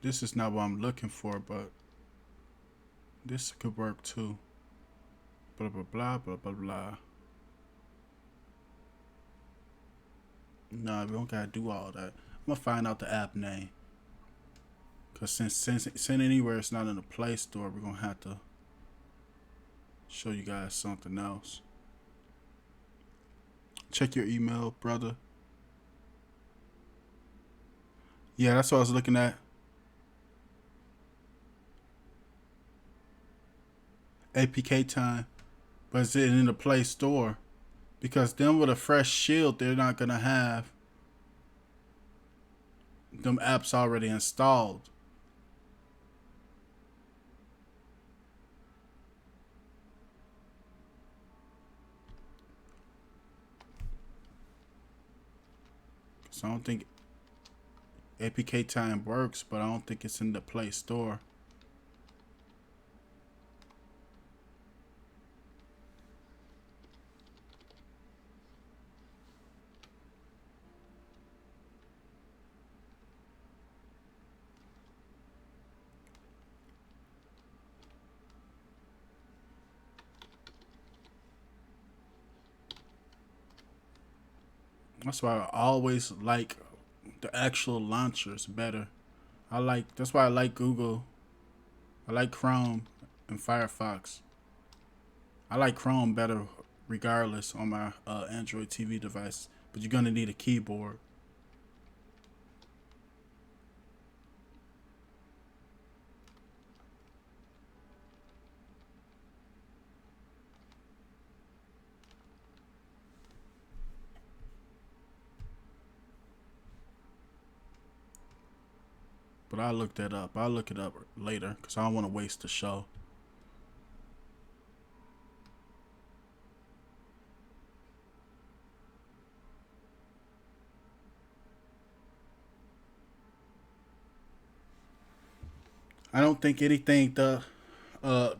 This is not what I'm looking for, but this could work too. Blah blah blah blah blah blah. Nah, we don't gotta do all that. I'm gonna find out the app name. Cause since Send Anywhere is not in the Play Store, we're gonna have to show you guys something else. Check your email, brother. Yeah, that's what I was looking at. APK time, but it's in the Play Store because then with a fresh shield, they're not gonna have them apps already installed. So I don't think APK time works, but I don't think it's in the Play Store. That's why I always like the actual launchers better. That's why I like Google. I like Chrome and Firefox. I like Chrome better regardless on my Android TV device, but you're gonna need a keyboard. But I'll look that up. I'll look it up later because I don't want to waste the show. I don't think anything does. I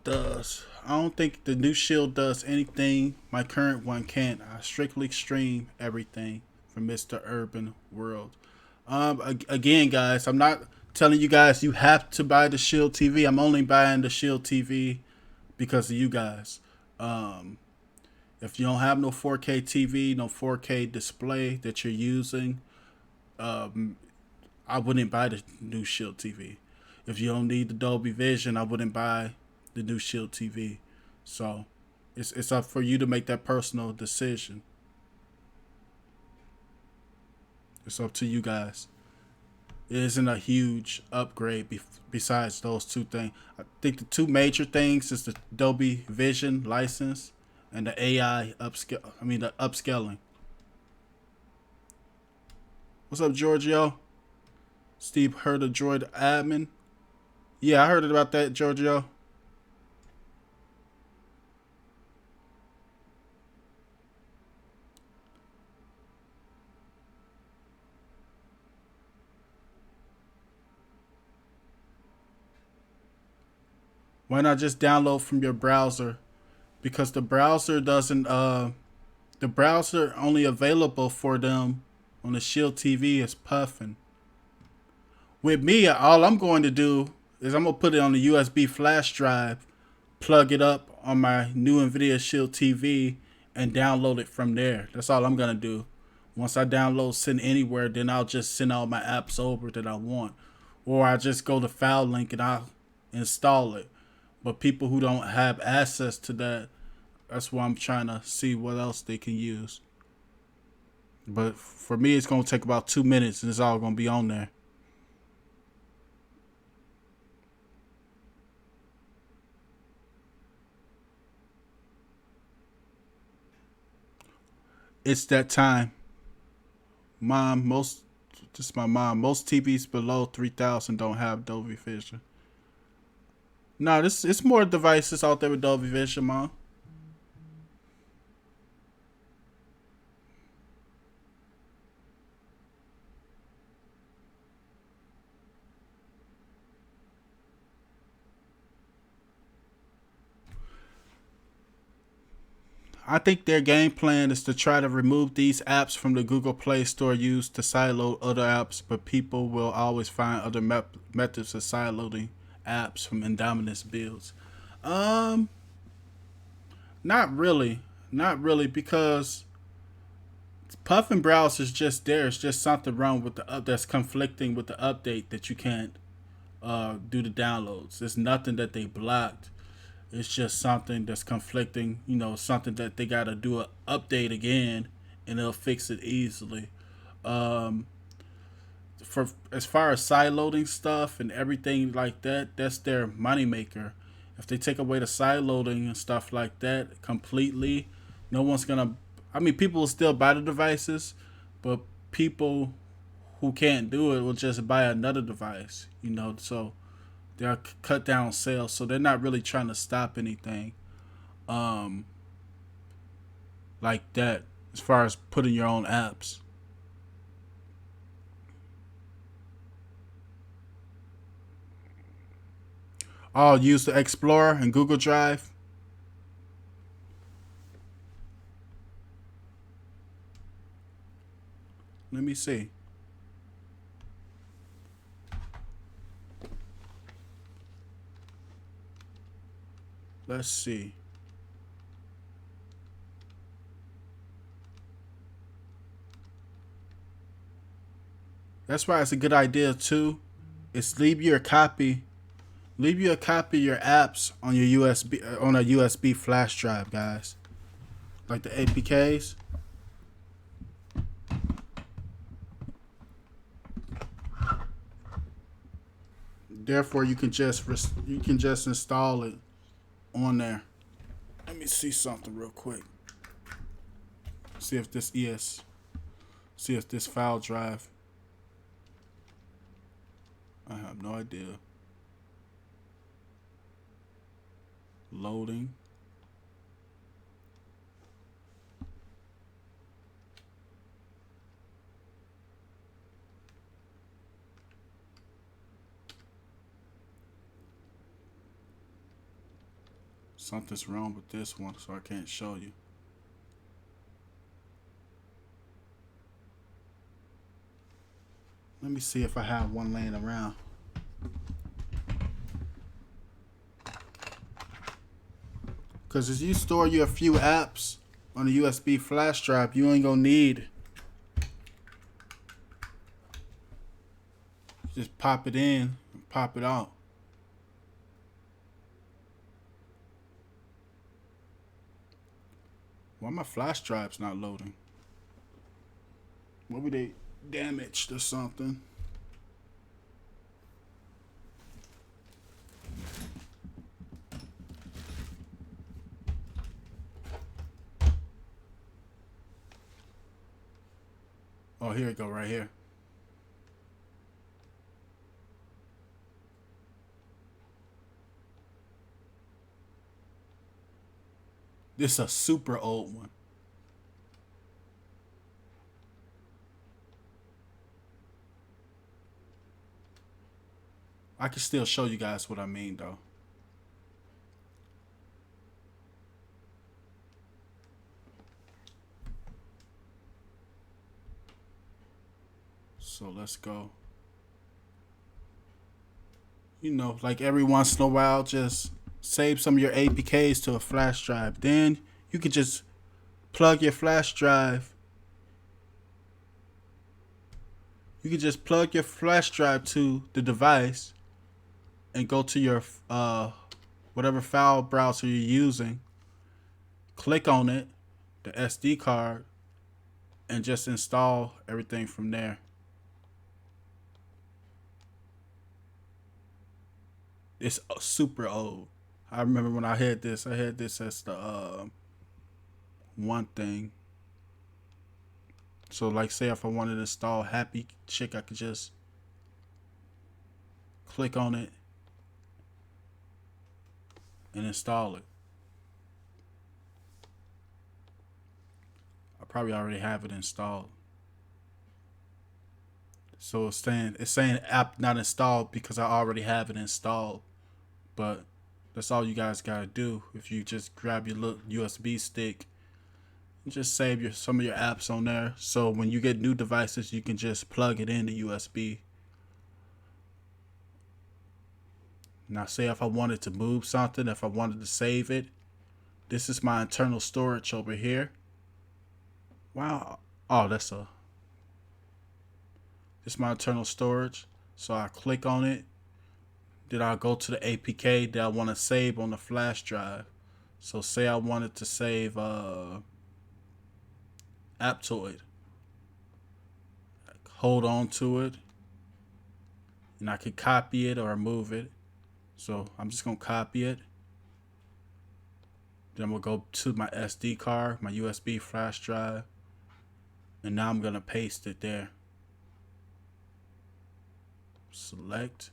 don't think the new Shield does anything my current one can't. I strictly stream everything from Mr. Urban World. Again, guys, I'm not telling you guys you have to buy the Shield TV. I'm only buying the Shield TV because of you guys. Um, if you don't have no 4K TV, no 4K display that you're using, um, I wouldn't buy the new Shield TV. If you don't need the Dolby Vision, I wouldn't buy the new Shield TV. So it's up for you to make that personal decision. It's up to you guys. It isn't a huge upgrade besides those two things. I think the two major things is the Dolby Vision license and the AI upscale. I mean the upscaling. What's up, Giorgio? Steve heard of Droid admin. Yeah, I heard about that, Giorgio. Why not just download from your browser? Because the browser only available for them on the Shield TV is Puffin. With me, all I'm going to do is I'm gonna put it on the USB flash drive, plug it up on my new Nvidia Shield TV, and download it from there. That's all I'm gonna do. Once I download Send Anywhere, then I'll just send all my apps over that I want, or I just go to File Link and I'll install it. But people who don't have access to that, that's why I'm trying to see what else they can use. But for me, it's gonna take about 2 minutes, and it's all gonna be on there. It's that time. Mom, most just my mom. Most TVs below 3,000 don't have Dolby Vision. No, this it's more devices out there with Dolby Vision, mom. I think their game plan is to try to remove these apps from the Google Play Store used to sideload other apps, but people will always find other methods of sideloading apps from Indominus builds. Um, Not really. Not really, because Puffin Browse is just there. It's just something wrong with the up that's conflicting with the update that you can't do the downloads. It's nothing that they blocked. It's just something that's conflicting. Something that they gotta do a update again, and they'll fix it easily. Um, for as far as side loading stuff and everything like that, that's their moneymaker. If they take away the side loading and stuff like that completely, no one's gonna. I mean, people will still buy the devices, but people who can't do it will just buy another device. So they'll cut down sales. So they're not really trying to stop anything um, like that as far as putting your own apps. I'll use the Explorer and Google Drive. Let me see. Let's see. That's why it's a good idea too. Is leave you a copy of your apps on your USB on a USB flash drive, guys. Like the APKs. Therefore, you can just install it on there. Let me see something real quick. See if this see if this file drive. I have no idea. Loading. Something's wrong with this one, so I can't show you. Let me see if I have one laying around. Because as you store your few apps on a USB flash drive, you ain't gonna need. Just pop it in and pop it out. Why my flash drive's not loading? Maybe they damaged or something. Oh, here we go, right here. This is a super old one. I can still show you guys what I mean, though. So let's go. Like every once in a while, just save some of your APKs to a flash drive. Then you could just plug your flash drive. You could just plug your flash drive to the device and go to your whatever file browser you're using. Click on it, the SD card, and just install everything from there. It's super old. I remember when I had this. I had this as the one thing. So, like, say if I wanted to install Happy Chick, I could just click on it and install it. I probably already have it installed. So it's saying app not installed because I already have it installed. But that's all you guys gotta do. If you just grab your little USB stick and just save some of your apps on there. So when you get new devices, you can just plug it in the USB. Now, say if I wanted to move something, if I wanted to save it, this is my internal storage over here. Wow. Oh, this is my internal storage. So I click on it. Then I'll go to the APK that I want to save on the flash drive. So say I wanted to save Aptoid. Hold on to it. and I can copy it or remove it. So I'm just gonna copy it. Then we'll go to my SD card, my USB flash drive, and now I'm gonna paste it there. Select.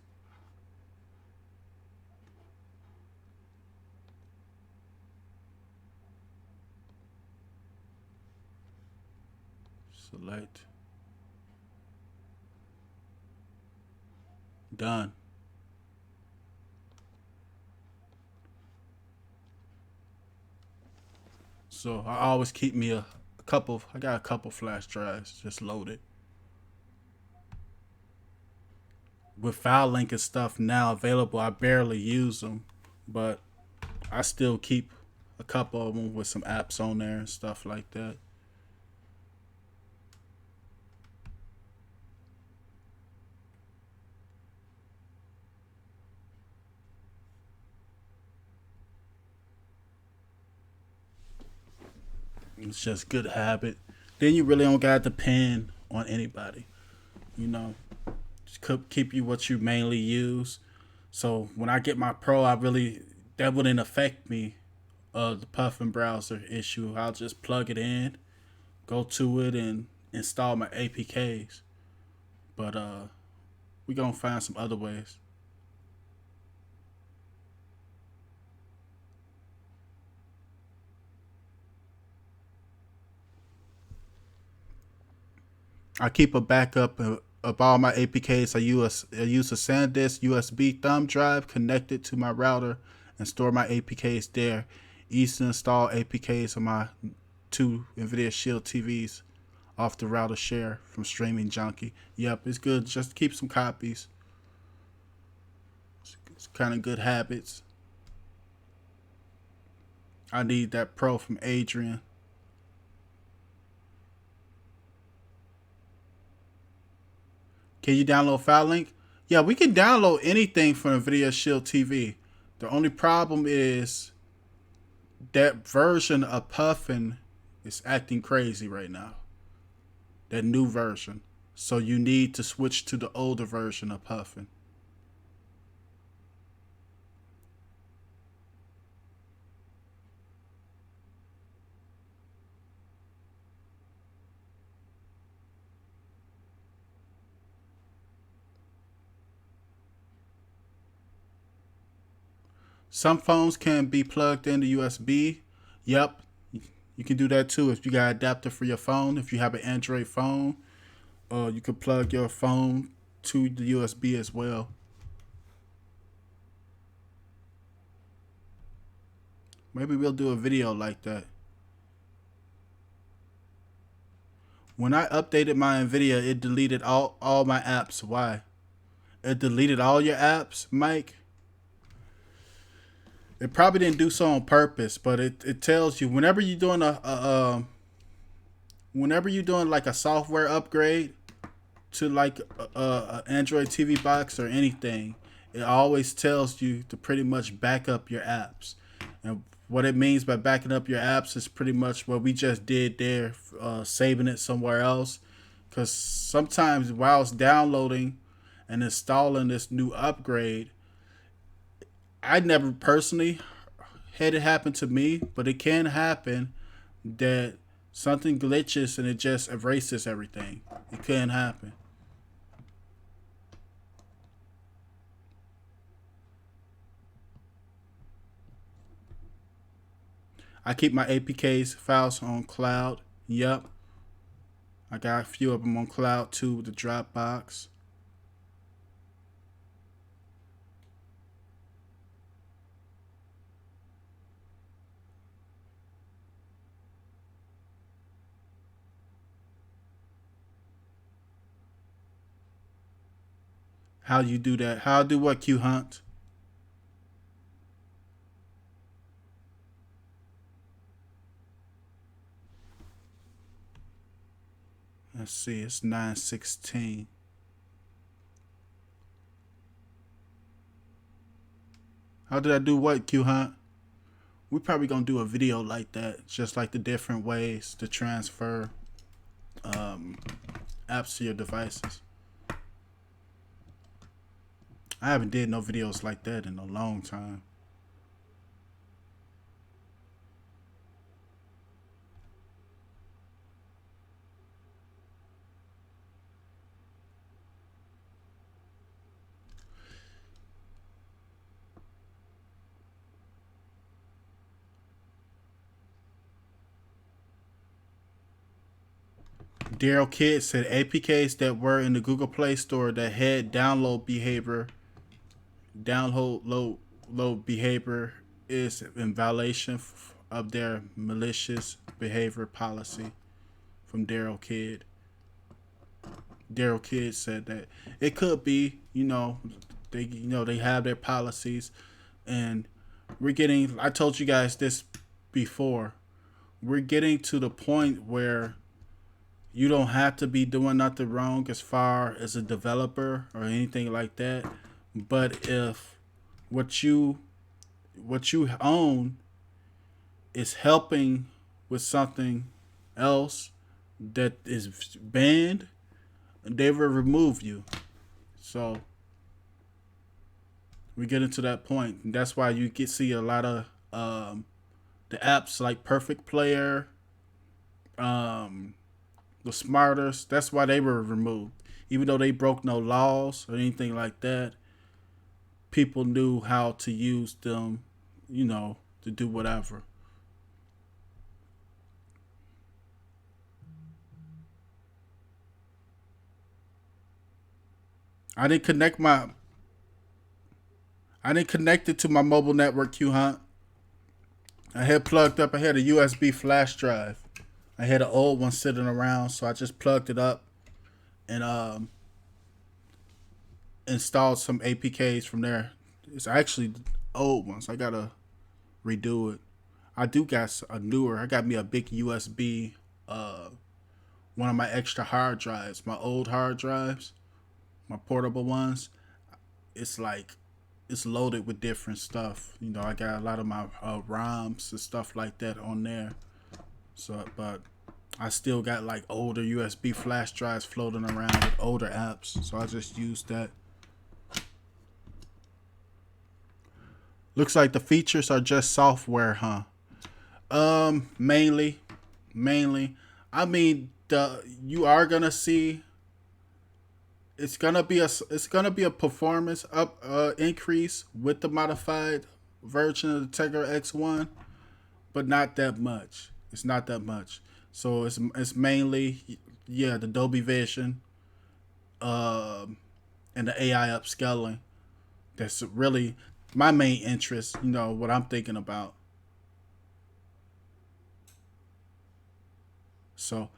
Select. Done. So I always keep me a couple. I got a couple flash drives just loaded with FileLink and stuff now available. I barely use them, but I still keep a couple of them with some apps on there and stuff like that. It's just good habit. Then you really don't gotta depend on anybody. You know, just keep you what you mainly use. So when I get my Pro, I really that wouldn't affect me. The Puffin browser issue. I'll just plug it in, go to it, and install my APKs. But we gonna find some other ways. I keep a backup of all my APKs. I use a SanDisk USB thumb drive connected to my router and store my APKs there. Easy to install APKs on my two NVIDIA Shield TVs off the router share from Streaming Junkie. Yep, it's good. Just keep some copies. It's kind of good habits. I need that Pro from Adrian. Can you download FileLink? Yeah, we can download anything from NVIDIA Shield TV. The only problem is that version of Puffin is acting crazy right now. That new version. So you need to switch to the older version of Puffin. Some phones can be plugged into USB. Yep, you can do that too if you got an adapter for your phone. If you have an Android phone, you can plug your phone to the USB as well. Maybe we'll do a video like that. When I updated my NVIDIA, it deleted all my apps. Why? It deleted all your apps, Mike? It probably didn't do so on purpose, but it tells you whenever you're doing whenever you're doing like a software upgrade to like a Android TV box or anything, it always tells you to pretty much back up your apps. And what it means by backing up your apps is pretty much what we just did there, saving it somewhere else. Because sometimes while it's downloading and installing this new upgrade, I never personally had it happen to me, but it can happen that something glitches and it just erases everything. It can happen. I keep my APKs files on cloud. Yep. I got a few of them on cloud too with the Dropbox. How you do that? How I do what, Q Hunt? Let's see, it's 9:16. How did I do what, Q Hunt? We probably gonna do a video like that, just like the different ways to transfer um, apps to your devices. I haven't did no videos like that in a long time. Daryl Kidd said APKs that were in the Google Play Store that had download load behavior is in violation of their malicious behavior policy. From Daryl Kidd. Daryl Kidd said that it could be, they have their policies, and we're getting. I told you guys this before. We're getting to the point where you don't have to be doing nothing wrong as far as a developer or anything like that. But if what you own is helping with something else that is banned, they will remove you. So we get into that point. And that's why you get see a lot of the apps like Perfect Player, the Smartest. That's why they were removed. Even though they broke no laws or anything like that, people knew how to use them, to do whatever. I didn't connect my I didn't connect it to my mobile network, Q Hunt. I had plugged up. I had a USB flash drive. I had an old one sitting around, so I just plugged it up and installed some APKs from there. It's actually old ones. I gotta redo it. I do got a newer. I got me a big USB. One of my extra hard drives, my old hard drives, my portable ones. It's like it's loaded with different stuff. I got a lot of my ROMs and stuff like that on there. So, but I still got like older USB flash drives floating around with older apps. So I just used that. Looks like the features are just software, huh? Mainly, mainly. I mean, the you are gonna see it's gonna be a performance up increase with the modified version of the Tegra X1, but not that much. It's not that much. So it's mainly the Dolby Vision, and the AI upscaling. That's really my main interest. What I'm thinking about. So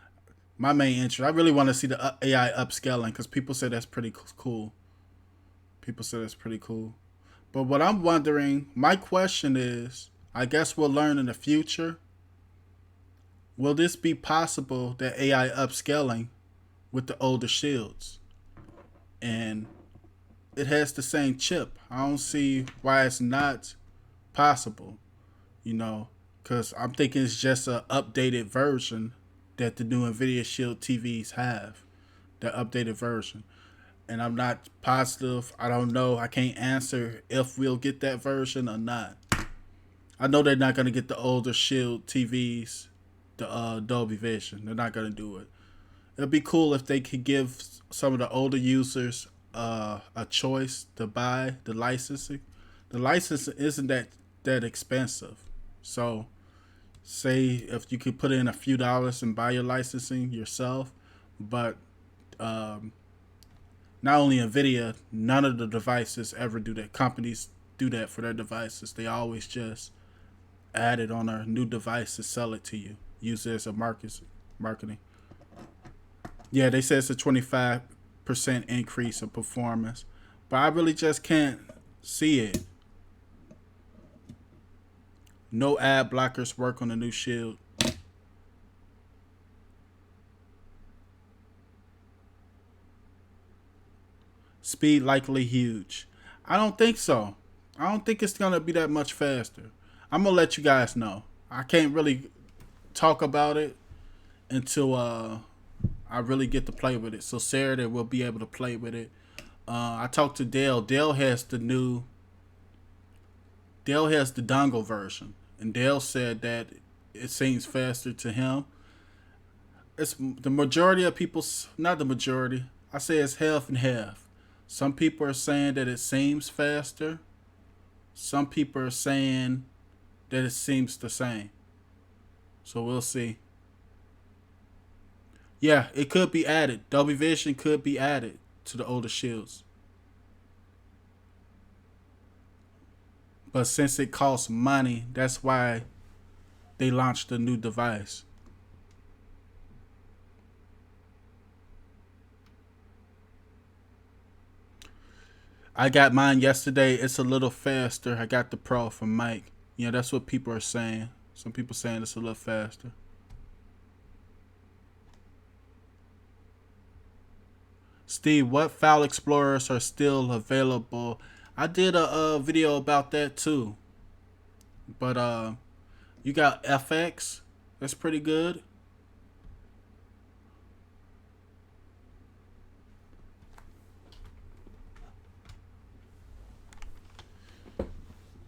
my main interest. I really want to see the AI upscaling because people say that's pretty cool. People say that's pretty cool. But what I'm wondering, my question is, I guess we'll learn in the future. Will this be possible that AI upscaling with the older shields? And it has the same chip. I don't see why it's not possible, you know, because I'm thinking it's just an updated version that the new NVIDIA Shield TVs have, the updated version. And I'm not positive. I don't know. I can't answer if we'll get that version or not. I know they're not going to get the older Shield TVs, the Dolby Vision. They're not going to do it. It'd be cool if they could give some of the older users a choice to buy the licensing. The license isn't that expensive. So, say if you could put in a few dollars and buy your licensing yourself, but um, not only Nvidia, none of the devices ever do that. Companies do that for their devices. They always just add it on a new device to sell it to you. Use it as a marketing. Yeah, they say it's a 25% increase in performance, but I really just can't see it. No ad blockers work on the new Shield. Speed likely huge. I don't think so. I don't think it's gonna be that much faster. I'm gonna let you guys know. I can't really talk about it until I really get to play with it. So Saturday we'll be able to play with it. I talked to Dale. Dale has the dongle version, and Dale said that it seems faster to him. It's the majority of people, not the majority. I say it's half and half. Some people are saying that it seems faster. Some people are saying that it seems the same. So we'll see. Yeah, it could be added. Dolby Vision could be added to the older shields. But since it costs money, that's why they launched a new device. I got mine yesterday. It's a little faster. I got the Pro from Mike. Yeah, that's what people are saying. Some people saying it's a little faster. Steve, what file explorers are still available? I did a video about that too. But you got FX. That's pretty good.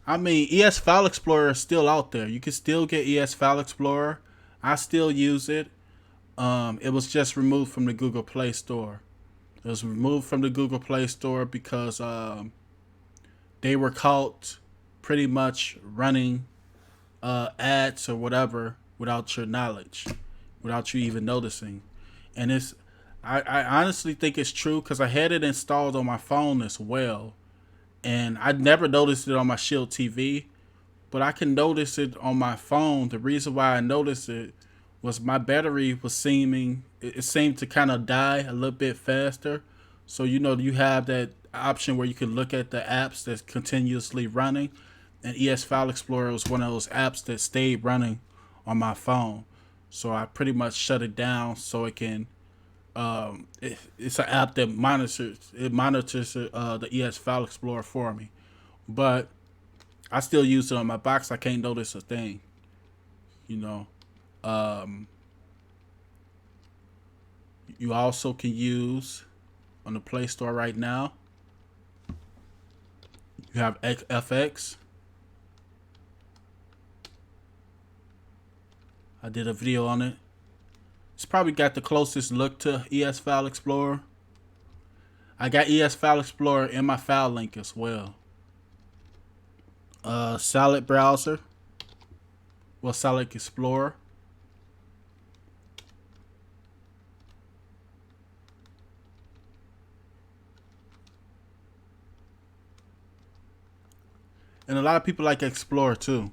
I mean, ES File Explorer is still out there. You can still get ES File Explorer. I still use it. It was just removed from the Google Play Store. It was removed from the Google Play Store because they were caught pretty much running ads or whatever without your knowledge, without you even noticing. And I honestly think it's true because I had it installed on my phone as well. And I never noticed it on my Shield TV, but I can notice it on my phone. The reason why I noticed it was my battery was it seemed to kind of die a little bit faster. So you have that option where you can look at the apps that's continuously running, and ES File Explorer was one of those apps that stayed running on my phone. So I pretty much shut it down so it can. It's an app that monitors the ES File Explorer for me, but I still use it on my box. I can't notice a thing, you know. Um, you also can use on the Play Store right now. You have FX. I did a video on it. It's probably got the closest look to ES File Explorer. I got ES File Explorer in my file link as well. Solid Browser. Well, Solid Explorer. And a lot of people like Explorer too.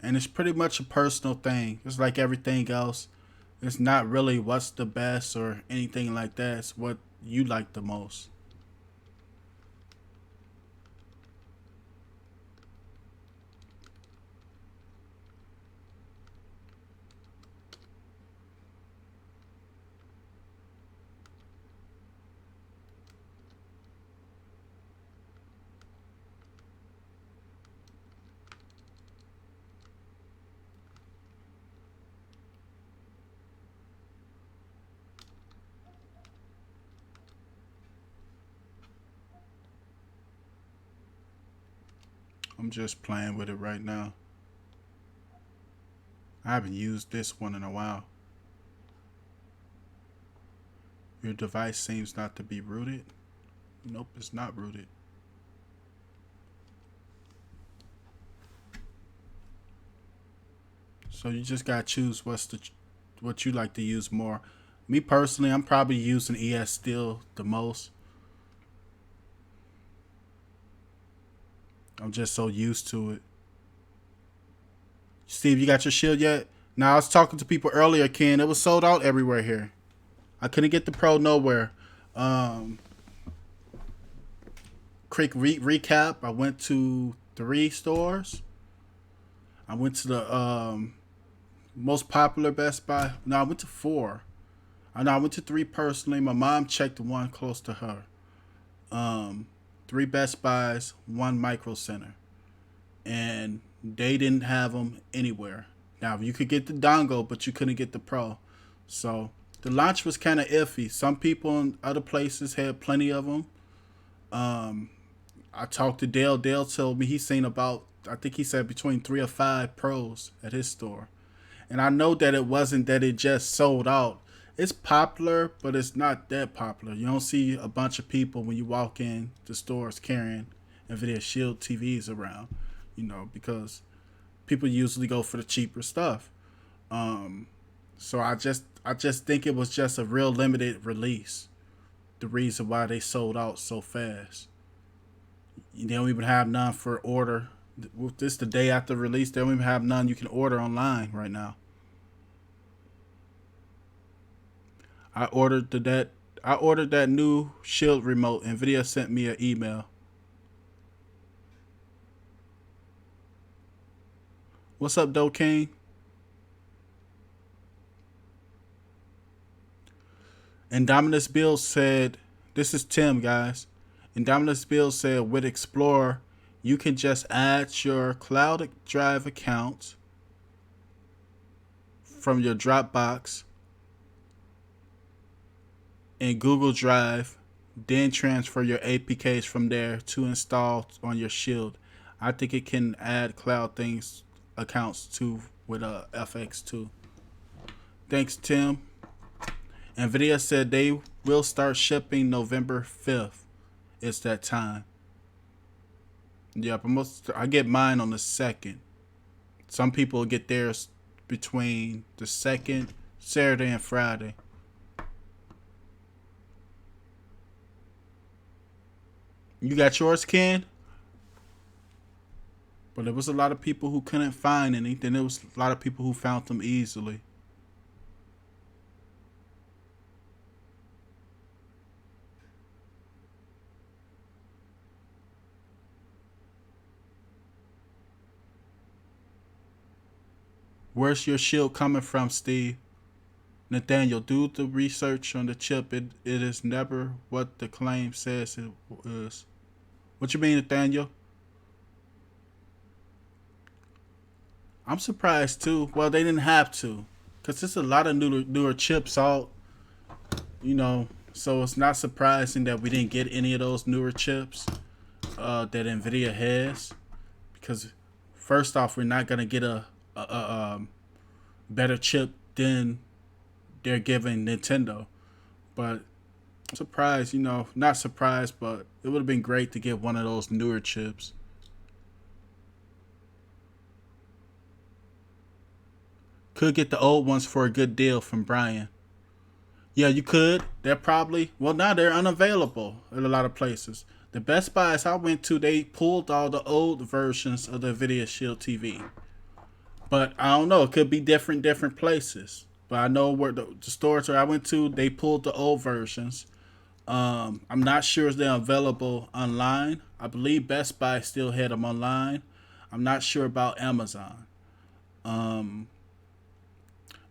And it's pretty much a personal thing. It's like everything else. It's not really what's the best or anything like that. It's what you like the most. I'm just playing with it right now. I haven't used this one in a while. Your device seems not to be rooted. Nope, it's not rooted. So you just gotta choose what you like to use more. Me personally, I'm probably using ES still the most. I'm just so used to it. Steve, you got your shield yet? Now I was talking to people earlier, Ken. It was sold out everywhere here. I couldn't get the Pro nowhere. Um, Quick recap. I went to 3 stores. I went to the most popular Best Buy. No, I went to 4. I know I went to 3 personally. My mom checked one close to her. Um, 3 Best Buys, 1 Micro Center, and They didn't have them anywhere. Now you could get the dongle, but you couldn't get the Pro. So the launch was kind of iffy. Some people in other places had plenty of them. Um, I talked to Dale. Dale told me he's seen about, I think he said between 3 or 5 Pros at his store. And I know that it wasn't that it just sold out. It's popular, but it's not that popular. You don't see a bunch of people when you walk in the stores carrying NVIDIA Shield TVs around, because people usually go for the cheaper stuff. Um, so I just think it was just a real limited release. The reason why they sold out so fast. They don't even have none for order. This the day after release. They don't even have none you can order online right now. I ordered that. I ordered that new Shield remote. Nvidia sent me an email. What's up, Doe King? And Dominus Bill said, "This is Tim, guys." And Dominus Bill said, with Explorer, you can just add your Cloud Drive account from your Dropbox in Google Drive, then transfer your APKs from there to install on your Shield. I think it can add Cloud Things accounts too with a FX too. Thanks, Tim. Nvidia said they will start shipping November 5th. It's that time. Yep, I get mine on the 2nd. Some people get theirs between the 2nd, Saturday, and Friday. You got yours, Ken? But there was a lot of people who couldn't find any. Then there was a lot of people who found them easily. Where's your shield coming from, Steve? Nathaniel, do the research on the chip. It is never what the claim says it is. What you mean, Nathaniel? I'm surprised too. Well, they didn't have to, cause there's a lot of newer chips out. So it's not surprising that we didn't get any of those newer chips that Nvidia has, because first off, we're not gonna get a better chip than they're giving Nintendo. But I'm surprised, not surprised, but it would have been great to get one of those newer chips. Could get the old ones for a good deal from Brian. Yeah, you could. They're probably, well, now they're unavailable in a lot of places. The Best Buys I went to, they pulled all the old versions of the Nvidia Shield TV. But I don't know. It could be different places. But I know where the stores where I went to, they pulled the old versions. I'm not sure if they're available online. I believe Best Buy still had them online. I'm not sure about Amazon. Um,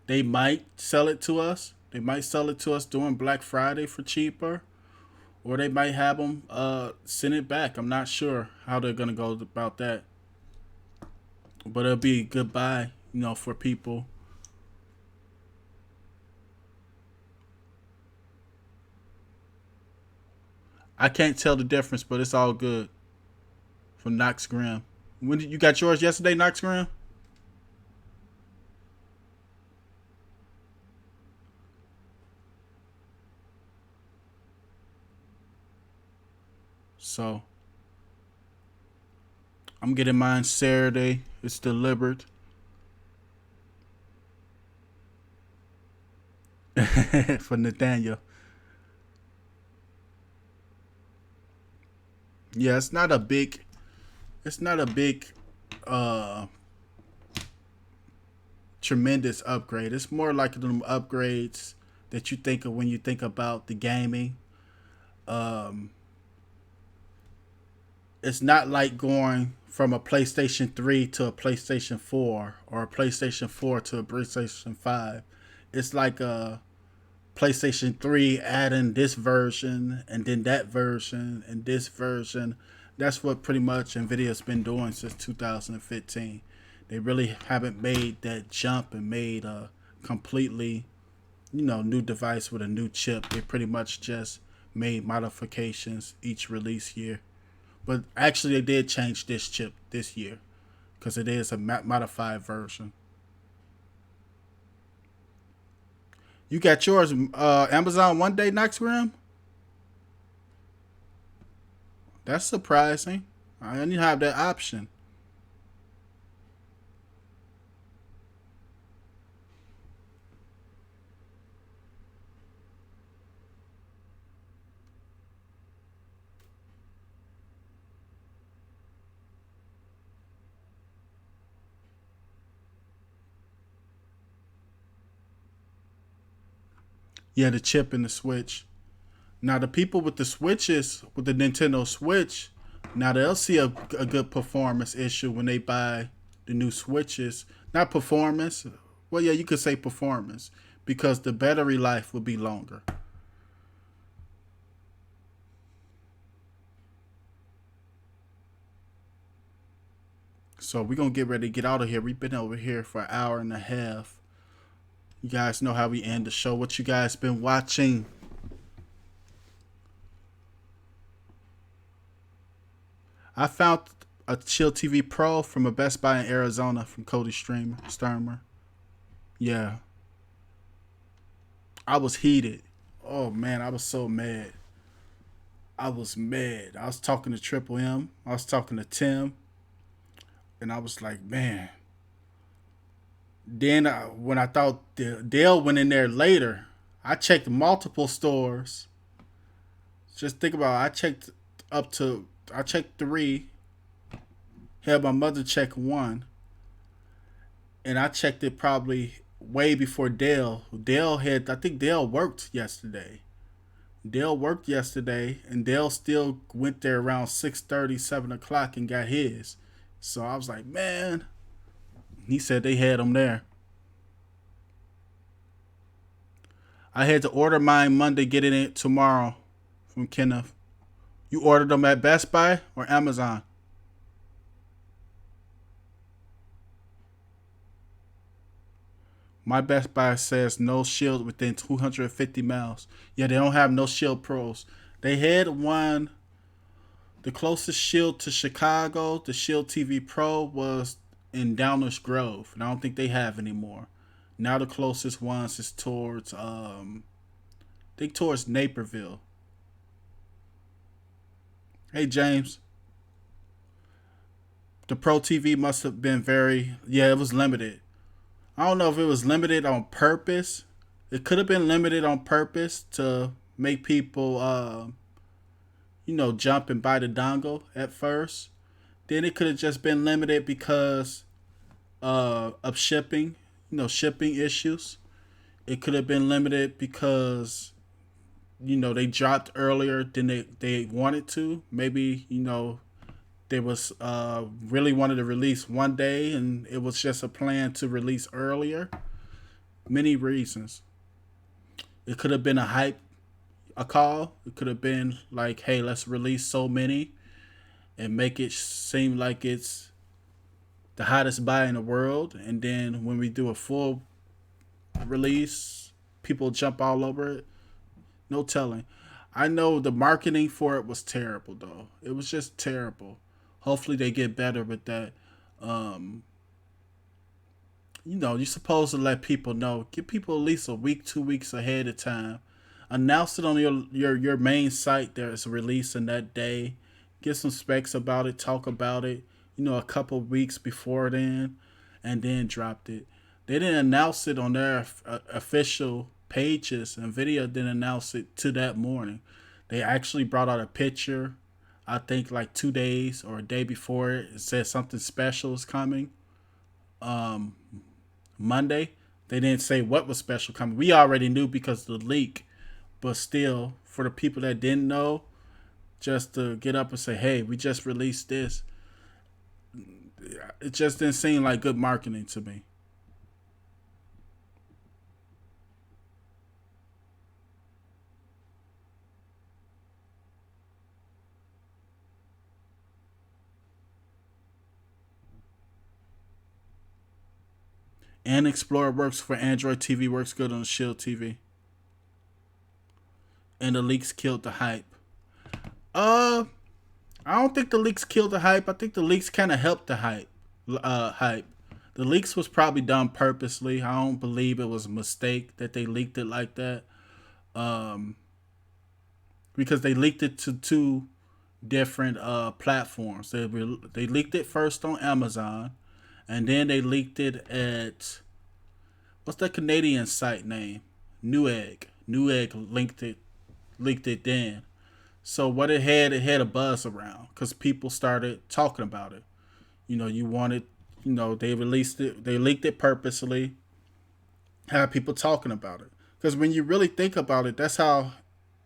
they might sell it to us. They might sell it to us during Black Friday for cheaper, or they might have them send it back. I'm not sure how they're gonna go about that, but it'll be a good buy, for people. I can't tell the difference, but it's all good. From Knox Graham. When did you got yours yesterday, Knox Graham? So I'm getting mine Saturday. It's delivered. For Nathaniel. Yeah, it's not a big uh tremendous upgrade. It's more like them upgrades that you think of when you think about the gaming. Um it's not like going from a PlayStation 3 to a PlayStation 4 or a PlayStation 4 to a PlayStation 5. It's like a PlayStation 3 adding this version and then that version and this version. That's what pretty much Nvidia's been doing since 2015. They really haven't made that jump and made a completely, new device with a new chip. They pretty much just made modifications each release year. But actually, they did change this chip this year because it is a modified version. You got yours, Amazon One Day Next Gram? That's surprising. I didn't have that option. Yeah, the chip and the Switch. Now, the people with the Switches, with the Nintendo Switch, now they'll see a good performance issue when they buy the new Switches. Not performance. Well, yeah, you could say performance because the battery life will be longer. So we're going to get ready to get out of here. We've been over here for an hour and a half. You guys know how we end the show. What you guys been watching? I found a Chill TV Pro from a Best Buy in Arizona from Cody Sturmer. Yeah, I was heated. Oh man, I was so mad. I was mad. I was talking to Triple M. I was talking to Tim, and I was like, man. Then when I thought Dale went in there later, I checked multiple stores. Just think about it. Up to I checked three. Had my mother check one, and I checked it probably way before Dale. I think Dale worked yesterday. Dale worked yesterday, and Dale still went there around 6:30, 7 o'clock, and got his. So I was like, man. He said they had him there. I had to order mine Monday, get it in tomorrow from Kenneth. You ordered them at Best Buy or Amazon? My Best Buy says no shield within 250 miles. Yeah, they don't have no shield pros. They had one. The closest shield to Chicago, the Shield TV Pro, was in Downers Grove, and I don't think they have anymore. Now the closest ones is towards, I think towards Naperville. Hey James, the Pro TV must have been yeah, it was limited. I don't know if it was limited on purpose. It could have been limited on purpose to make people, jump and buy the dongle at first. Then it could have just been limited because of shipping, shipping issues. It could have been limited because, they dropped earlier than they wanted to. Maybe, they was really wanted to release one day and it was just a plan to release earlier. Many reasons. It could have been a call. It could have been like, hey, let's release so many and make it seem like it's the hottest buy in the world. And then when we do a full release, people jump all over it. No telling. I know the marketing for it was terrible, though. It was just terrible. Hopefully, they get better with that. Um, you're supposed to let people know. Give people at least a week, 2 weeks ahead of time. Announce it on your main site that it's releasing that day. Get some specs about it. Talk about it. A couple weeks before then, and then dropped it. They didn't announce it on their official pages, and Nvidia didn't announce it to that morning. They actually brought out a picture. I think like 2 days or a day before it. It said something special is coming. Um, Monday. They didn't say what was special coming. We already knew because of the leak, but still, for the people that didn't know, just to get up and say, "Hey, we just released this," it just didn't seem like good marketing to me. And Explorer works for Android TV, works good on the Shield TV. And the leaks killed the hype. Uh, I don't think the leaks killed the hype. I think the leaks kind of helped the hype. The leaks was probably done purposely. I don't believe it was a mistake that they leaked it like that. Um, because they leaked it to two different platforms. They leaked it first on Amazon, and then they leaked it at what's the Canadian site name? Newegg. Newegg leaked it then. So what it had a buzz around because people started talking about it. You wanted, they released it, they leaked it purposely, have people talking about it. Because when you really think about it, that's how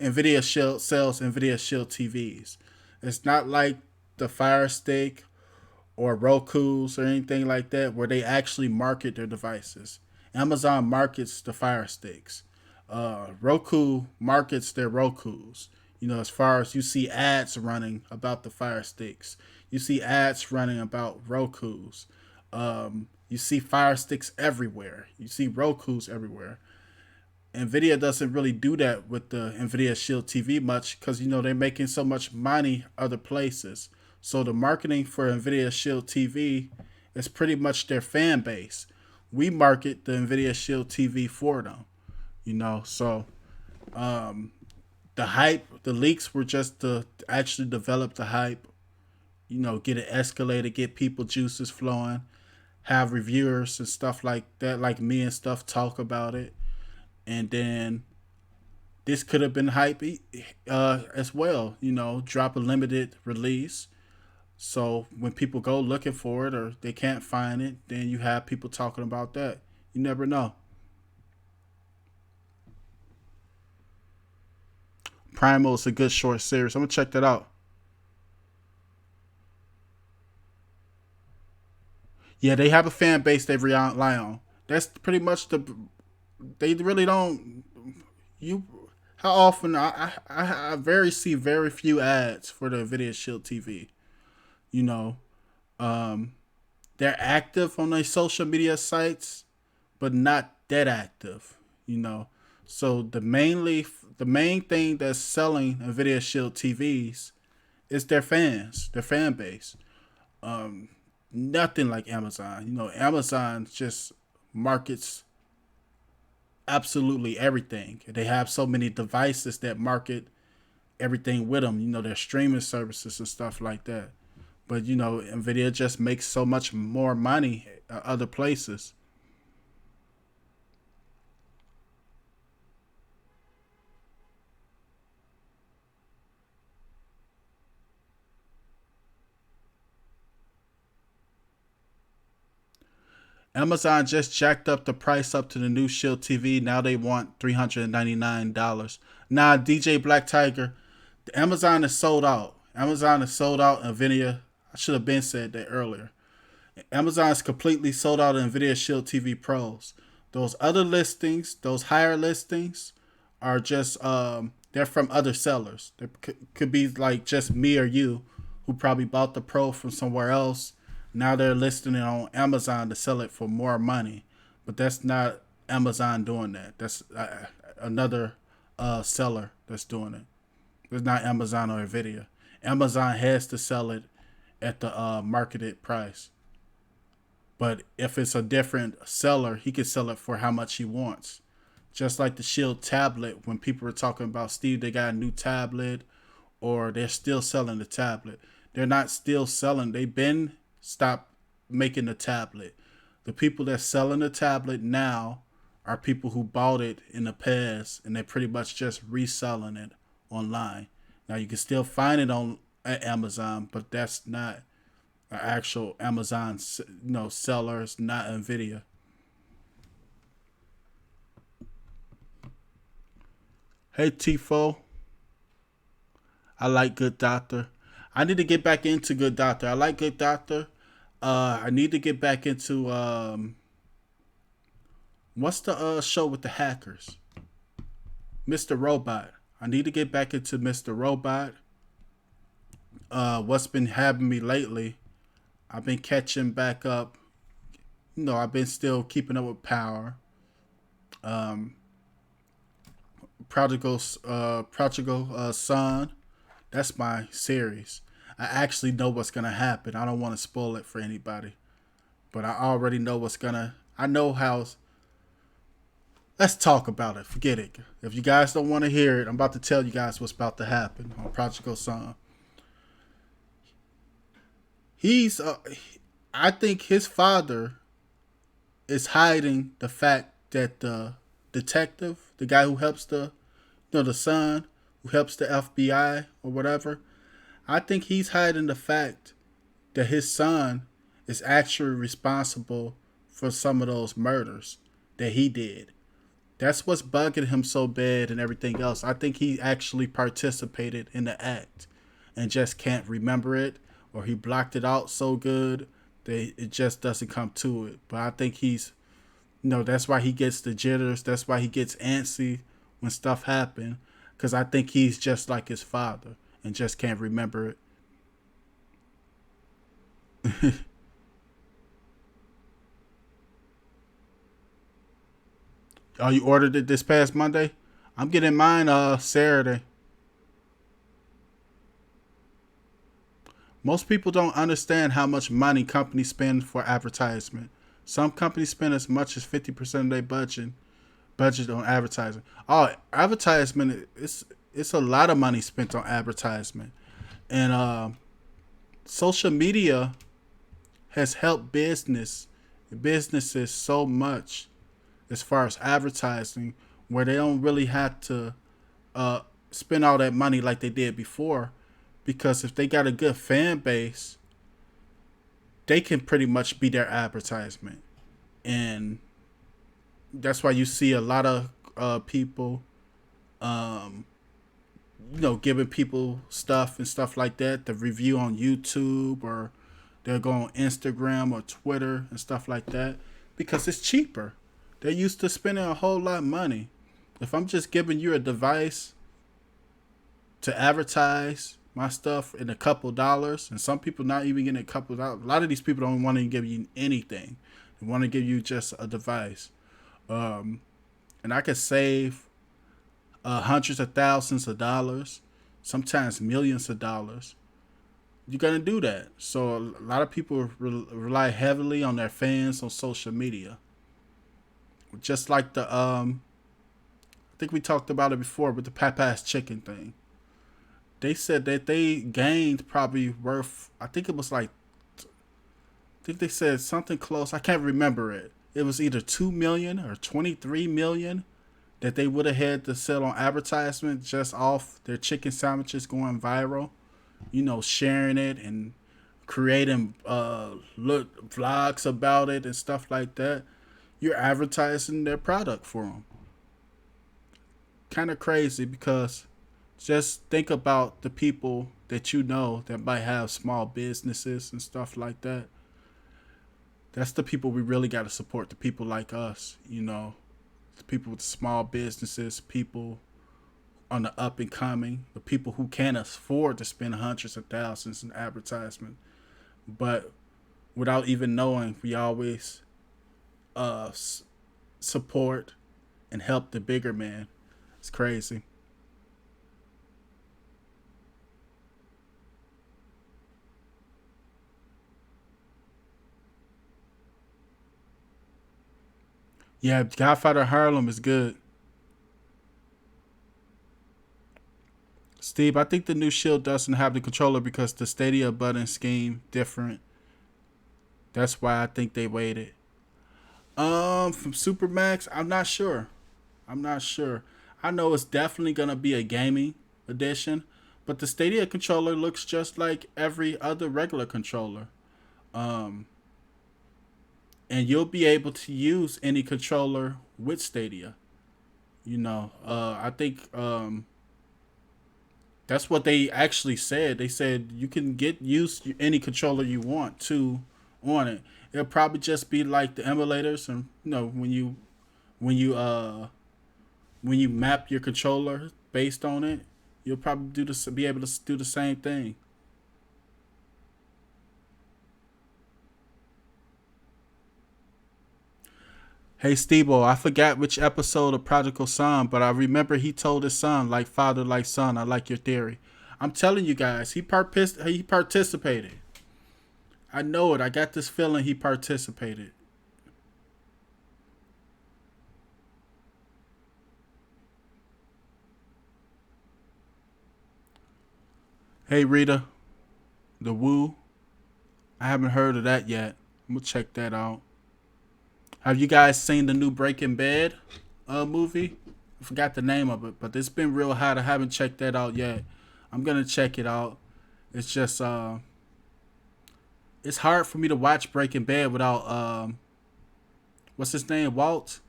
NVIDIA Shield sells NVIDIA Shield TVs. It's not like the Fire Stick or Roku's or anything like that where they actually market their devices. Amazon markets the Fire Sticks. Roku markets their Roku's. As far as you see ads running about the Fire Sticks, you see ads running about Roku's. You see Fire Sticks everywhere. You see Roku's everywhere. Nvidia doesn't really do that with the Nvidia Shield TV much because they're making so much money other places. So the marketing for Nvidia Shield TV is pretty much their fan base. We market the Nvidia Shield TV for them. So the hype, the leaks were just to actually develop the hype. Get it escalated, get people juices flowing, have reviewers and stuff like that, like me and stuff, talk about it. And then this could have been hype as well. Drop a limited release. So when people go looking for it or they can't find it, then you have people talking about that. You never know. Primal is a good short series. I'm gonna check that out. Yeah, they have a fan base they rely on. That's pretty much They really don't. You. How often I very see very few ads for the Nvidia Shield TV. You know, um, they're active on their social media sites, but not that active. You know, so the main thing that's selling Nvidia Shield TVs is their fan base. Um, Nothing like Amazon. Amazon just markets absolutely everything. They have so many devices that market everything with them. Their streaming services and stuff like that. But Nvidia just makes so much more money at other places. Amazon just jacked up the price up to the new Shield TV. Now they want $399. Nah, DJ Black Tiger, Amazon is sold out. Amazon is sold out. Nvidia, I should have been said that earlier. Amazon is completely sold out of Nvidia Shield TV Pros. Those other listings, those higher listings, are just they're from other sellers. They could be like just me or you, who probably bought the Pro from somewhere else. Now they're listing it on Amazon to sell it for more money, but that's not Amazon doing that. That's another seller that's doing it. It's not Amazon or Nvidia. Amazon has to sell it at the marketed price. But if it's a different seller, he can sell it for how much he wants. Just like the Shield tablet, when people were talking about Steve, they got a new tablet, or they're still selling the tablet. They're not still selling. They've been stopped making the tablet. The people that's selling the tablet now are people who bought it in the past, and they're pretty much just reselling it online. Now you can still find it on at Amazon, but that's not an actual Amazon, seller. It's not Nvidia. Hey Tifo, I like Good Doctor. I need to get back into Good Doctor. I like Good Doctor. I need to get back into what's the show with the hackers? Mr. Robot. I need to get back into Mr. Robot. What's been happening me lately? I've been catching back up. I've been still keeping up with Power. Um, Prodigal Son. That's my series. I actually know what's gonna happen. I don't want to spoil it for anybody, but I already know what's gonna. I know how. Let's talk about it. Forget it. If you guys don't want to hear it, I'm about to tell you guys what's about to happen on Prodigal Son. He's. I think his father is hiding the fact that the detective, the guy who helps the son, who helps the FBI or whatever, I think he's hiding the fact that his son is actually responsible for some of those murders that he did. That's what's bugging him so bad and everything else. I think he actually participated in the act and just can't remember it, or he blocked it out so good that it just doesn't come to it. But I think that's why he gets the jitters. That's why he gets antsy when stuff happen. Because I think he's just like his father and just can't remember it. Oh, you ordered it this past Monday? I'm getting mine Saturday. Most people don't understand how much money companies spend for advertisement. Some companies spend as much as 50% of their budget on advertising. Oh, advertisement it's a lot of money spent on advertisement. And social media has helped businesses so much as far as advertising, where they don't really have to uh, spend all that money like they did before, because if they got a good fan base, they can pretty much be their advertisement. And that's why you see a lot of people um, giving people stuff and stuff like that, the review on YouTube, or they'll go on Instagram or Twitter and stuff like that, because it's cheaper. They're used to spending a whole lot of money. If I'm just giving you a device to advertise my stuff in a couple dollars, and some people not even getting a couple dollars. A lot of these people don't want to give you anything. They want to give you just a device. Um, and I could save hundreds of thousands of dollars, sometimes millions of dollars. You're gonna do that. So a lot of people rely heavily on their fans on social media. Just like I think we talked about it before with the Papa's chicken thing. They said that they gained probably worth. I think they said something close. I can't remember it. It was either 2 million or 23 million that they would have had to sell on advertisement just off their chicken sandwiches going viral. Sharing it and creating look vlogs about it and stuff like that. You're advertising their product for them. Kind of crazy, because just think about the people that you know that might have small businesses and stuff like that. That's the people we really got to support. The people like us, the people with small businesses, people on the up and coming, the people who can't afford to spend hundreds of thousands in advertisement. But without even knowing, we always uh, support and help the bigger man. It's crazy. Yeah, Godfather Harlem is good. Steve, I think the new Shield doesn't have the controller because the Stadia button scheme different. That's why I think they waited. From Supermax, I'm not sure. I'm not sure. I know it's definitely gonna be a gaming edition, but the Stadia controller looks just like every other regular controller. Um, and you'll be able to use any controller with Stadia. I think that's what they actually said. They said you can use any controller you want to on it. It'll probably just be like the emulators, and when you uh when you map your controller based on it, you'll probably be able to do the same thing. Hey Steve-O, I forgot which episode of Prodigal Son, but I remember he told his son, like father, like son. I like your theory. I'm telling you guys, he participated. I know it. I got this feeling he participated. Hey Rita, the Woo. I haven't heard of that yet. I'm gonna check that out. Have you guys seen the new Breaking Bad movie? I forgot the name of it, but it's been real hot. I haven't checked that out yet. I'm gonna check it out. It's just it's hard for me to watch Breaking Bad without what's his name? Walter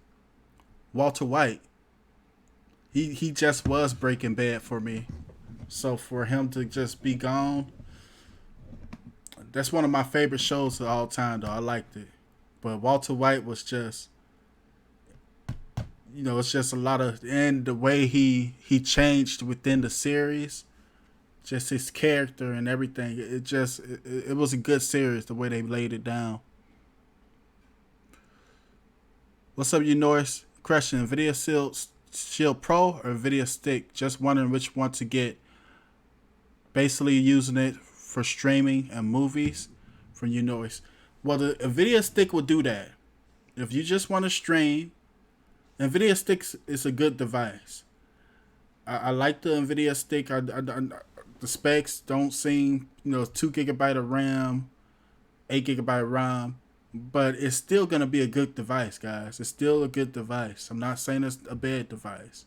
White. He just was Breaking Bad for me. So for him to just be gone, that's one of my favorite shows of all time. Though I liked it, but Walter White was just, it's just a lot of, and the way he changed within the series, just his character and everything. It was a good series the way they laid it down. What's up, you Norris? Question: Nvidia Shield Pro or Nvidia Stick? Just wondering which one to get. Basically using it for streaming and movies from you Norris. Well, the Nvidia Stick will do that. If you just want to stream, Nvidia Stick is a good device. I like the Nvidia Stick. The specs don't seem, 2 GB of RAM, 8 GB RAM, but it's still gonna be a good device, guys. It's still a good device. I'm not saying it's a bad device,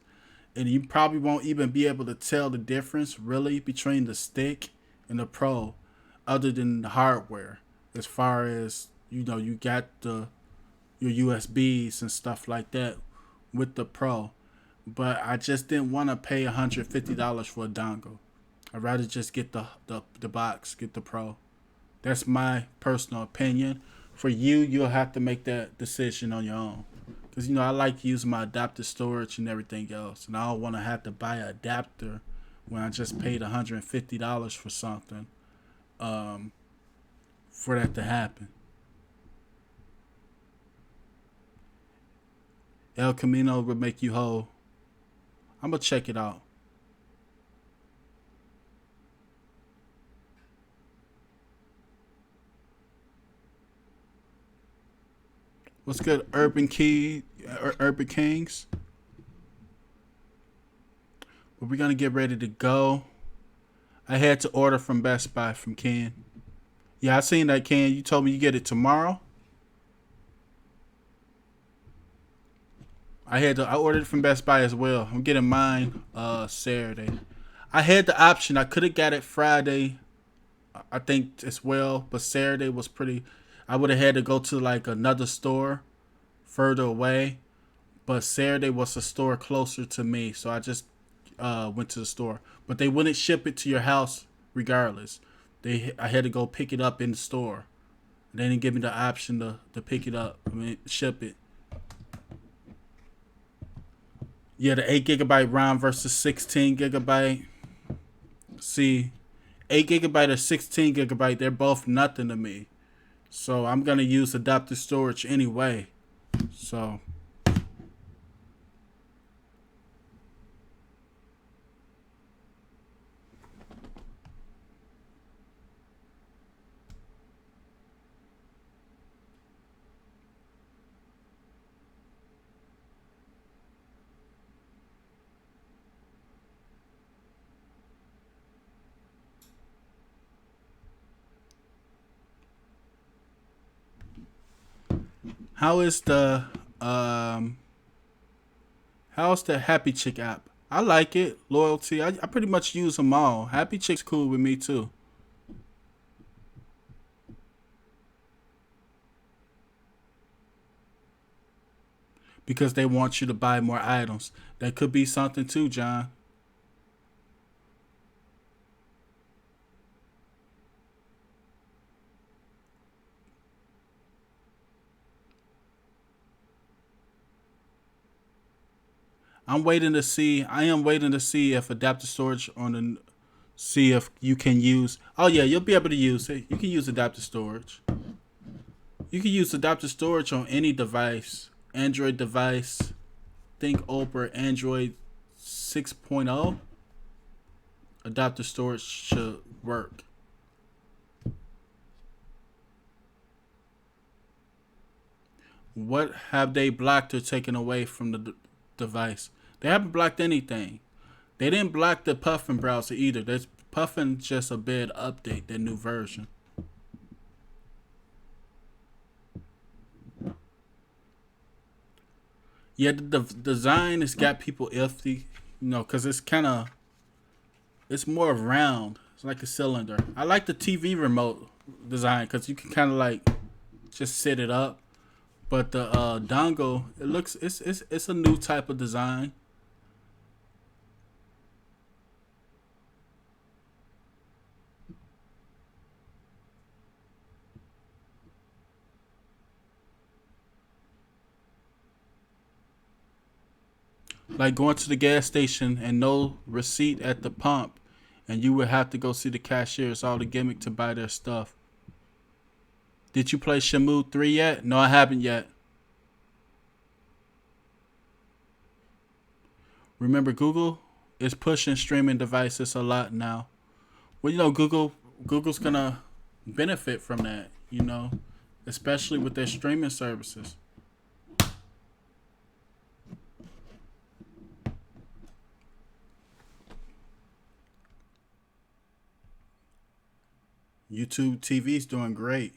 and you probably won't even be able to tell the difference really between the stick and the Pro, other than the hardware. As far as you got your USBs and stuff like that with the Pro, but I just didn't want to pay $150 for a dongle. I'd rather just get the box, get the Pro. That's my personal opinion. For you, you'll have to make that decision on your own. Because, I like using my adapter storage and everything else. And I don't want to have to buy an adapter when I just paid $150 for something for that to happen. El Camino would make you whole. I'm going to check it out. What's good, Urban Kings? But we're gonna get ready to go. I had to order from Best Buy from Ken. Yeah, I seen that, Ken. You told me you get it tomorrow. I ordered it from Best Buy as well. I'm getting mine Saturday. I had the option. I could have got it Friday, I think as well, but Saturday was pretty. I would have had to go to like another store further away, but Saturday was a store closer to me, so I just went to the store. But they wouldn't ship it to your house regardless. I had to go pick it up in the store. They didn't give me the option to pick it up. I mean, ship it. Yeah, the 8 GB RAM versus 16 GB. See, 8 GB or 16 GB, they're both nothing to me. So I'm gonna use adaptive storage anyway. So how is the um how's the Happy Chick app? I like it. Loyalty. I pretty much use them all. Happy Chick's cool with me too. Because they want you to buy more items. That could be something too, John. I am waiting to see if adaptive storage on the see if you can use. Oh yeah, you'll be able to use it. You can use adaptive storage. You can use adaptive storage on any device Android device, think Opera Android 6.0 adapter storage should work. What have they blocked or taken away from the device? They haven't blocked anything. They didn't block the Puffin browser either. That's Puffin just a bad update, their new version. Yeah, the design has got people iffy, because it's more round. It's like a cylinder. I like the TV remote design because you can kind of like just set it up. But the dongle, it's a new type of design. Like going to the gas station and no receipt at the pump, and you would have to go see the cashier. It's all the gimmick to buy their stuff. Did you play Shamu 3 yet? No, I haven't yet. Remember, Google is pushing streaming devices a lot now. Well, Google's gonna benefit from that. Especially with their streaming services. YouTube TV's doing great.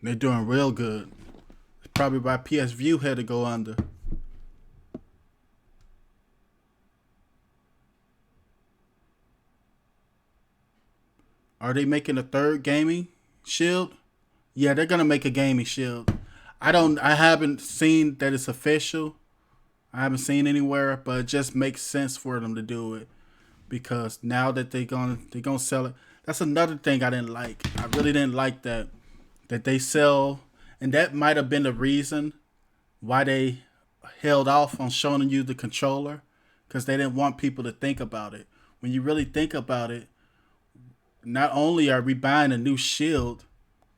They're doing real good. Probably why PS View had to go under. Are they making a third gaming shield? Yeah, they're gonna make a gaming shield. I haven't seen that it's official. I haven't seen anywhere, but it just makes sense for them to do it because now that they're gonna sell it. That's another thing I didn't like. I really didn't like that they sell, and that might have been the reason why they held off on showing you the controller because they didn't want people to think about it. When you really think about it, not only are we buying a new shield,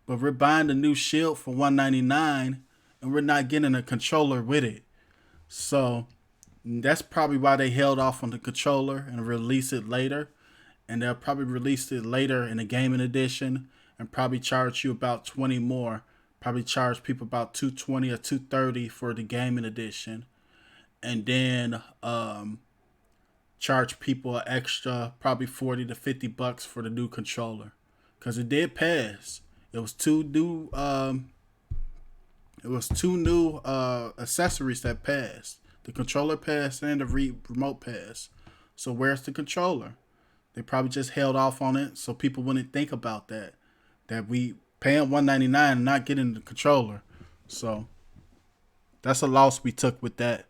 but we're buying the new shield for $199 and we're not getting a controller with it. So that's probably why they held off on the controller and release it later. And they'll probably release it later in the gaming edition and probably charge you about 20 more. Probably charge people about 220 or 230 for the gaming edition. And then charge people an extra probably 40 to $50 for the new controller. Cause it did pass. It was two new accessories that passed. The controller passed and the remote passed. So where's the controller? They probably just held off on it so people wouldn't think about that. That we paying $199 and not getting the controller. So that's a loss we took with that.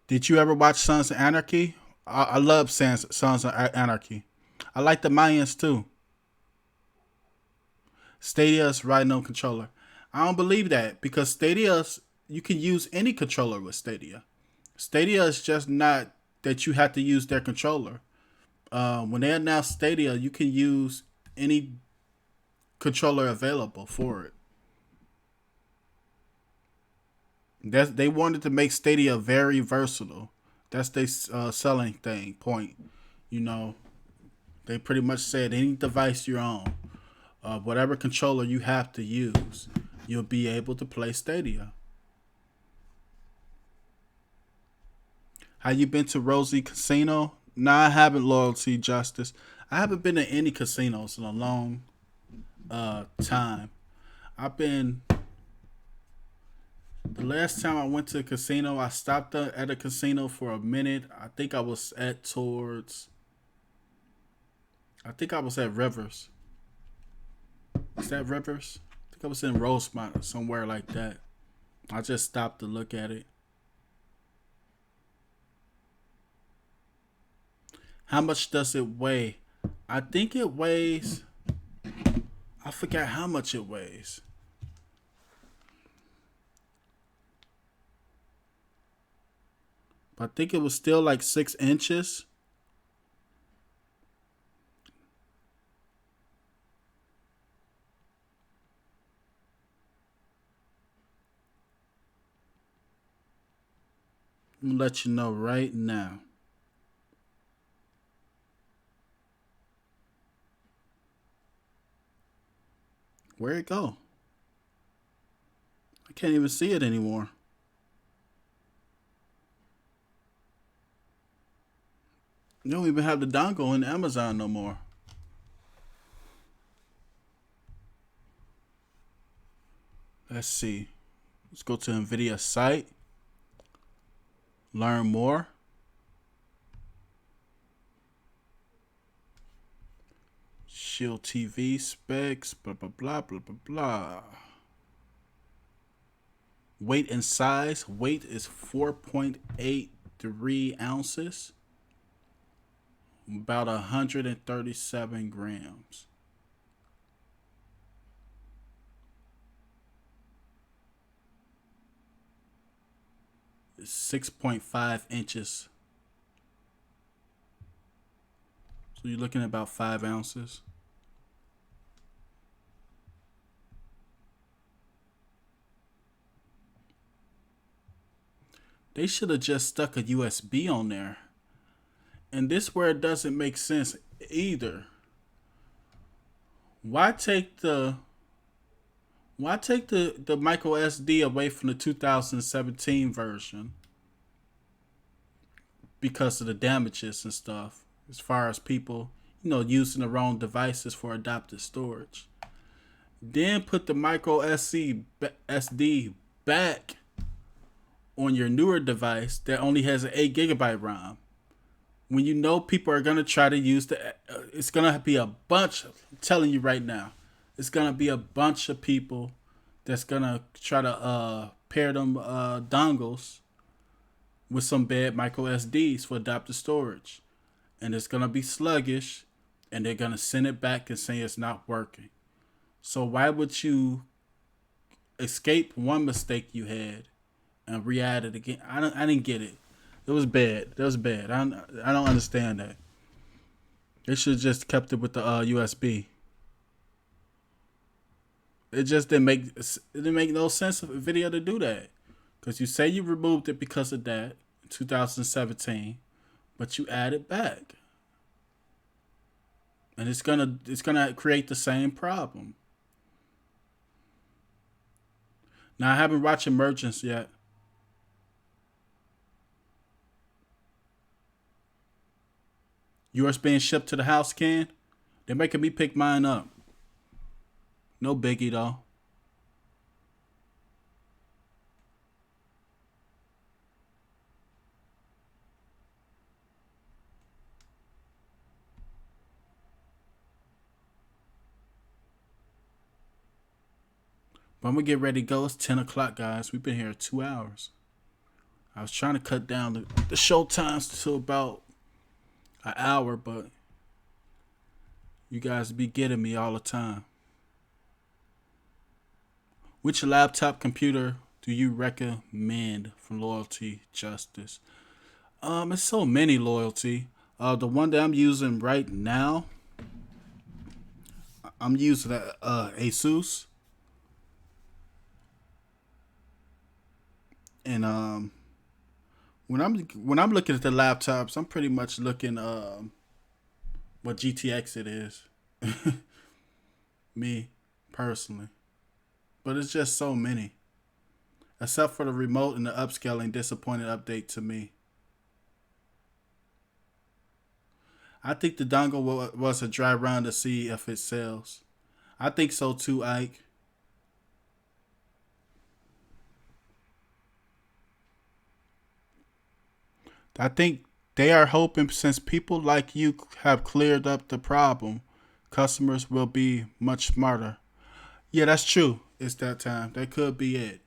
Did you ever watch Sons of Anarchy? I love Sons of Anarchy. I like the Mayans too. Stadia's right no controller. I don't believe that because Stadia's you can use any controller with Stadia. Stadia is just not that you have to use their controller. When they announced Stadia, you can use any controller available for it. They wanted to make Stadia very versatile. That's their selling thing point. You know, they pretty much said any device you're on, whatever controller you have to use, you'll be able to play Stadia. Have you been to Rosie Casino? Nah, I haven't. Loyalty Justice. I haven't been to any casinos in a long time. I've been. The last time I went to a casino, I stopped at a casino for a minute. I think I was at towards. I think I was at Rivers. Is that Rivers? I think I was in Rosemont or somewhere like that. I just stopped to look at it. How much does it weigh? I think it weighs. I forgot how much it weighs. But I think it was still like 6 inches. I'm gonna let you know right now. Where'd it go? I can't even see it anymore. You don't even have the dongle in Amazon no more. Let's see. Let's go to NVIDIA site. Learn more. Shield TV specs. Blah blah blah blah blah blah. Weight and size. Weight is 4.83 ounces. About 137 grams. 6.5 inches. So you're looking at about 5 ounces. They should have just stuck a USB on there. And this where it doesn't make sense either. Why take the micro SD away from the 2017 version? Because of the damages and stuff, as far as people, using the wrong devices for adaptive storage. Then put the micro SD back on your newer device that only has an 8 GB RAM. When you know people are gonna try to use it's gonna be a bunch. I'm telling you right now, it's gonna be a bunch of people that's gonna try to pair them dongles with some bad micro SDs for adaptive storage, and it's gonna be sluggish, and they're gonna send it back and say it's not working. So why would you escape one mistake you had and re-add it again? I didn't get it. It was bad. That was bad. I don't understand that. They should have just kept it with the USB. It just didn't make no sense of a video to do that, because you say you removed it because of that in 2017, but you add it back, and it's gonna create the same problem. Now I haven't watched Emergence yet. Yours being shipped to the house, Ken? They're making me pick mine up. No biggie though. But I'm gonna get ready to go. It's 10 o'clock, guys. We've been here 2 hours. I was trying to cut down the show times to about an hour, but you guys be getting me all the time. Which laptop computer do you recommend from Loyalty Justice? It's so many, Loyalty. The one that I'm using right now, I'm using Asus, and when I'm looking at the laptops, I'm pretty much looking what GTX it is. Me personally, but it's just so many. Except for the remote and the upscaling disappointing update to me. I think the dongle was a dry run to see if it sells. I think so too, Ike. I think they are hoping, since people like you have cleared up the problem, customers will be much smarter. Yeah, that's true. It's that time. That could be it.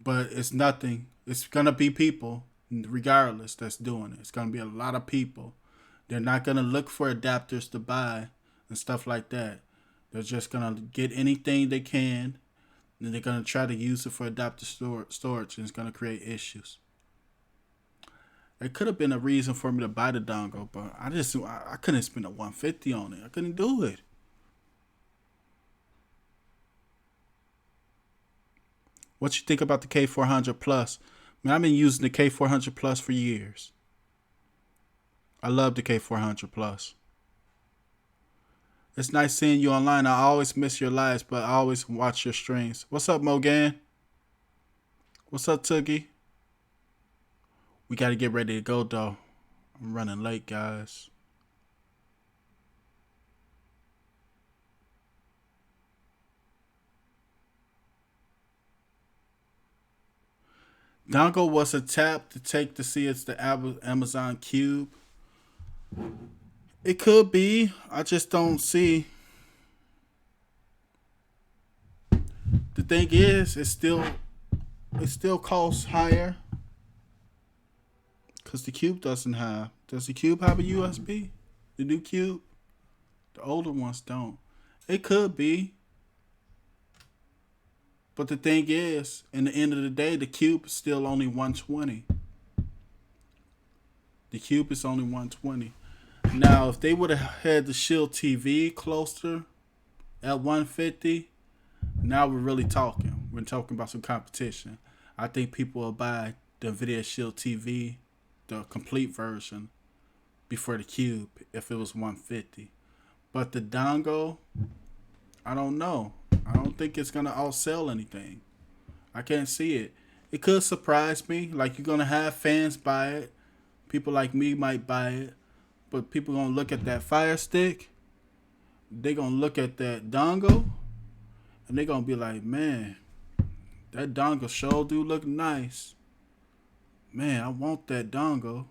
But it's nothing. It's gonna be people, regardless, that's doing it. It's gonna be a lot of people. They're not gonna look for adapters to buy and stuff like that. They're just gonna get anything they can, and they're gonna try to use it for adaptive storage, and it's gonna create issues. It could have been a reason for me to buy the dongle, but I couldn't spend a 150 on it. I couldn't do it. What you think about the K400 Plus? I mean, I've been using the K400 Plus for years. I love the K400 Plus. It's nice seeing you online. I always miss your lives, but I always watch your streams. What's up, Mogan? What's up, Toogie? We got to get ready to go, though. I'm running late, guys. Dongle was a tap to take to see it's the Amazon Cube. It could be. I just don't see. The thing is, it still costs higher because the Cube doesn't have. Does the Cube have a USB? The new Cube? The older ones don't. It could be. But the thing is, in the end of the day, the Cube is still only 120. The Cube is only 120. Now, if they would have had the Shield TV closer at 150, now we're really talking. We're talking about some competition. I think people will buy the Nvidia Shield TV, the complete version, before the Cube if it was 150. But the dongle, I don't know. I don't think it's gonna outsell anything. I can't see it. It could surprise me. Like, you're gonna have fans buy it. People like me might buy it. But people gonna look at that Fire Stick. They gonna look at that dongle, and they gonna be like, man, that dongle sure do look nice. Man, I want that dongle.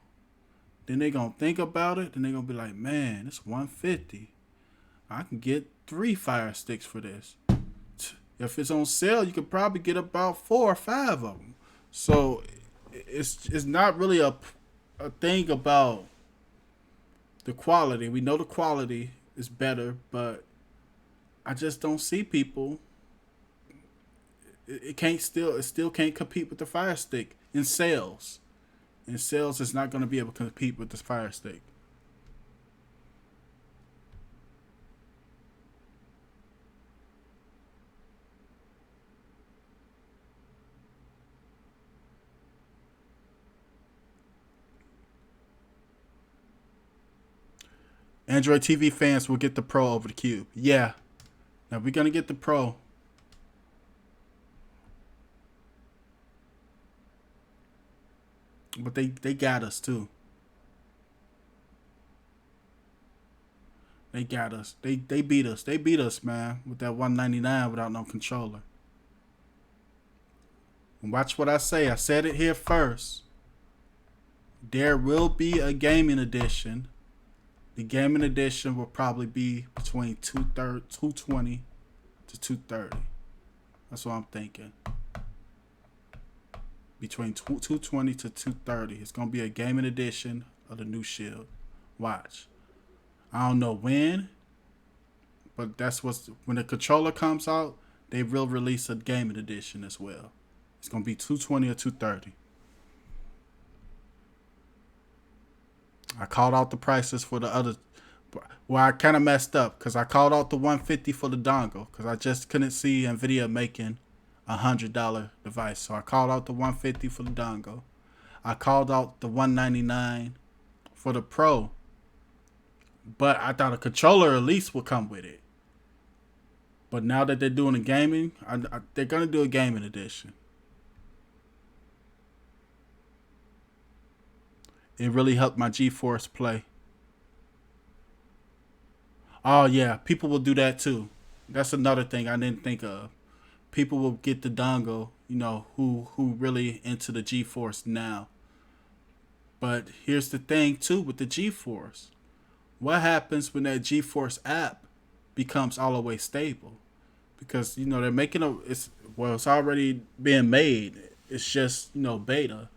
Then they gonna think about it, and they gonna be like, man, it's 150. I can get 3 Fire Sticks for this. If it's on sale, you could probably get about 4 or 5 of them. So it's not really a thing about the quality. We know the quality is better, but I just don't see people. It still can't compete with the Fire Stick in sales. In sales, it's not going to be able to compete with the Fire Stick. Android TV fans will get the Pro over the Cube. Yeah. Now we're going to get the Pro. But they got us too. They got us. They beat us. They beat us, man, with that 199 without no controller. And watch what I say. I said it here first. There will be a gaming edition. The gaming edition will probably be between 220 to 230. That's what I'm thinking. Between 220 to 230. It's going to be a gaming edition of the new Shield. Watch. I don't know when, but that's when the controller comes out, they will release a gaming edition as well. It's going to be 220 or 230. I called out the prices for the other. Well, I kind of messed up because I called out the 150 for the dongle because I just couldn't see Nvidia making $100 device. So I called out the 150 for the dongle. I called out the 199 for the Pro. But I thought a controller at least would come with it. But now that they're doing a gaming, they're going to do a gaming edition. It really helped my GeForce play. Oh, yeah. People will do that too. That's another thing I didn't think of. People will get the dongle, who really into the GeForce now. But here's the thing too with the GeForce. What happens when that GeForce app becomes all the way stable? Because they're making it's already being made. It's just beta.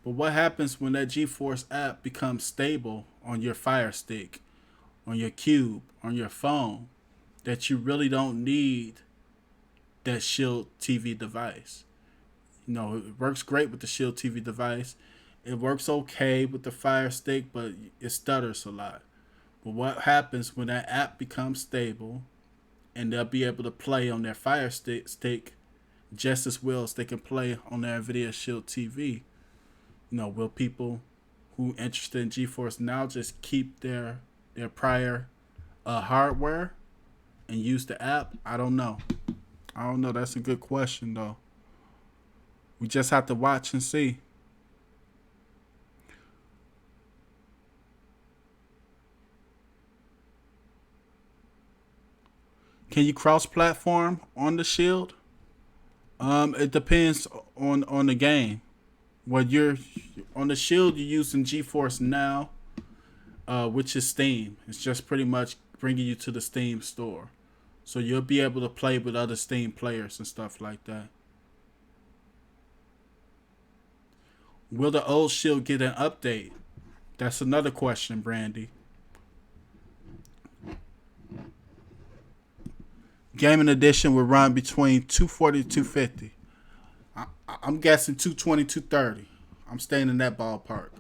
But what happens when that GeForce app becomes stable on your Fire Stick, on your Cube, on your phone, that you really don't need that Shield TV device? It works great with the Shield TV device. It works okay with the Fire Stick, but it stutters a lot. But what happens when that app becomes stable and they'll be able to play on their Fire Stick just as well as they can play on their Nvidia Shield TV? Will people who interested in GeForce Now just keep their prior hardware and use the app? I don't know. That's a good question though. We just have to watch and see. Can you cross-platform on the Shield? It depends on the game. What you're on the Shield, you're using GeForce Now, which is Steam. It's just pretty much bringing you to the Steam store, so you'll be able to play with other Steam players and stuff like that. Will the old Shield get an update? That's another question, Brandy. Gaming edition will run between 240 to 250. I'm guessing 220, 230. I'm staying in that ballpark.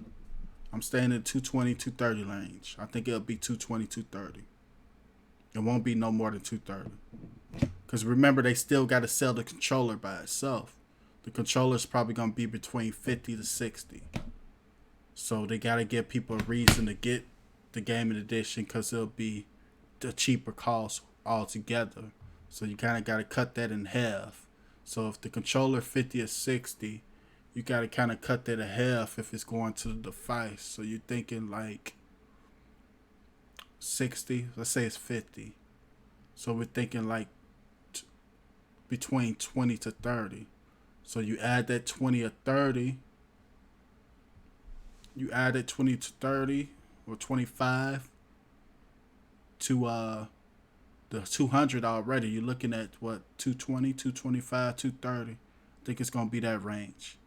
I'm staying in 220, 230 range. I think it'll be 220, 230. It won't be no more than 230. Because remember, they still got to sell the controller by itself. The controller's probably going to be between 50 to 60. So they got to give people a reason to get the gaming edition because it'll be the cheaper cost altogether. So you kind of got to cut that in half. So if the controller 50 or 60, you got to kind of cut that in half if it's going to the device. So you're thinking like 60, let's say it's 50. So we're thinking like between 20 to 30. So you add that 20 or 30. You add it 20 to 30 or 25 to the 200 already. You're looking at what, 220, 225, 230. I think it's going to be that range.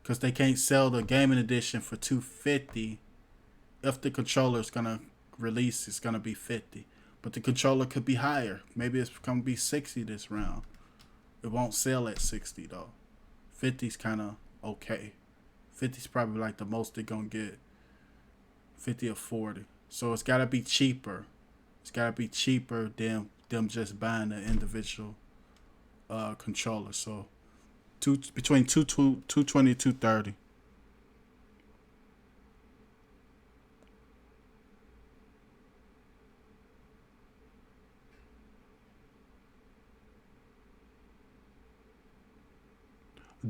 Because they can't sell the gaming edition for 250 if the controller is going to release, it's going to be 50. But the controller could be higher. Maybe it's going to be 60 this round. It won't sell at 60 though. 50's kind of okay. 50's probably like the most they're going to get. 50 or 40. So it's got to be cheaper. It's got to be cheaper than them just buying the individual controller. So between 220 and 230.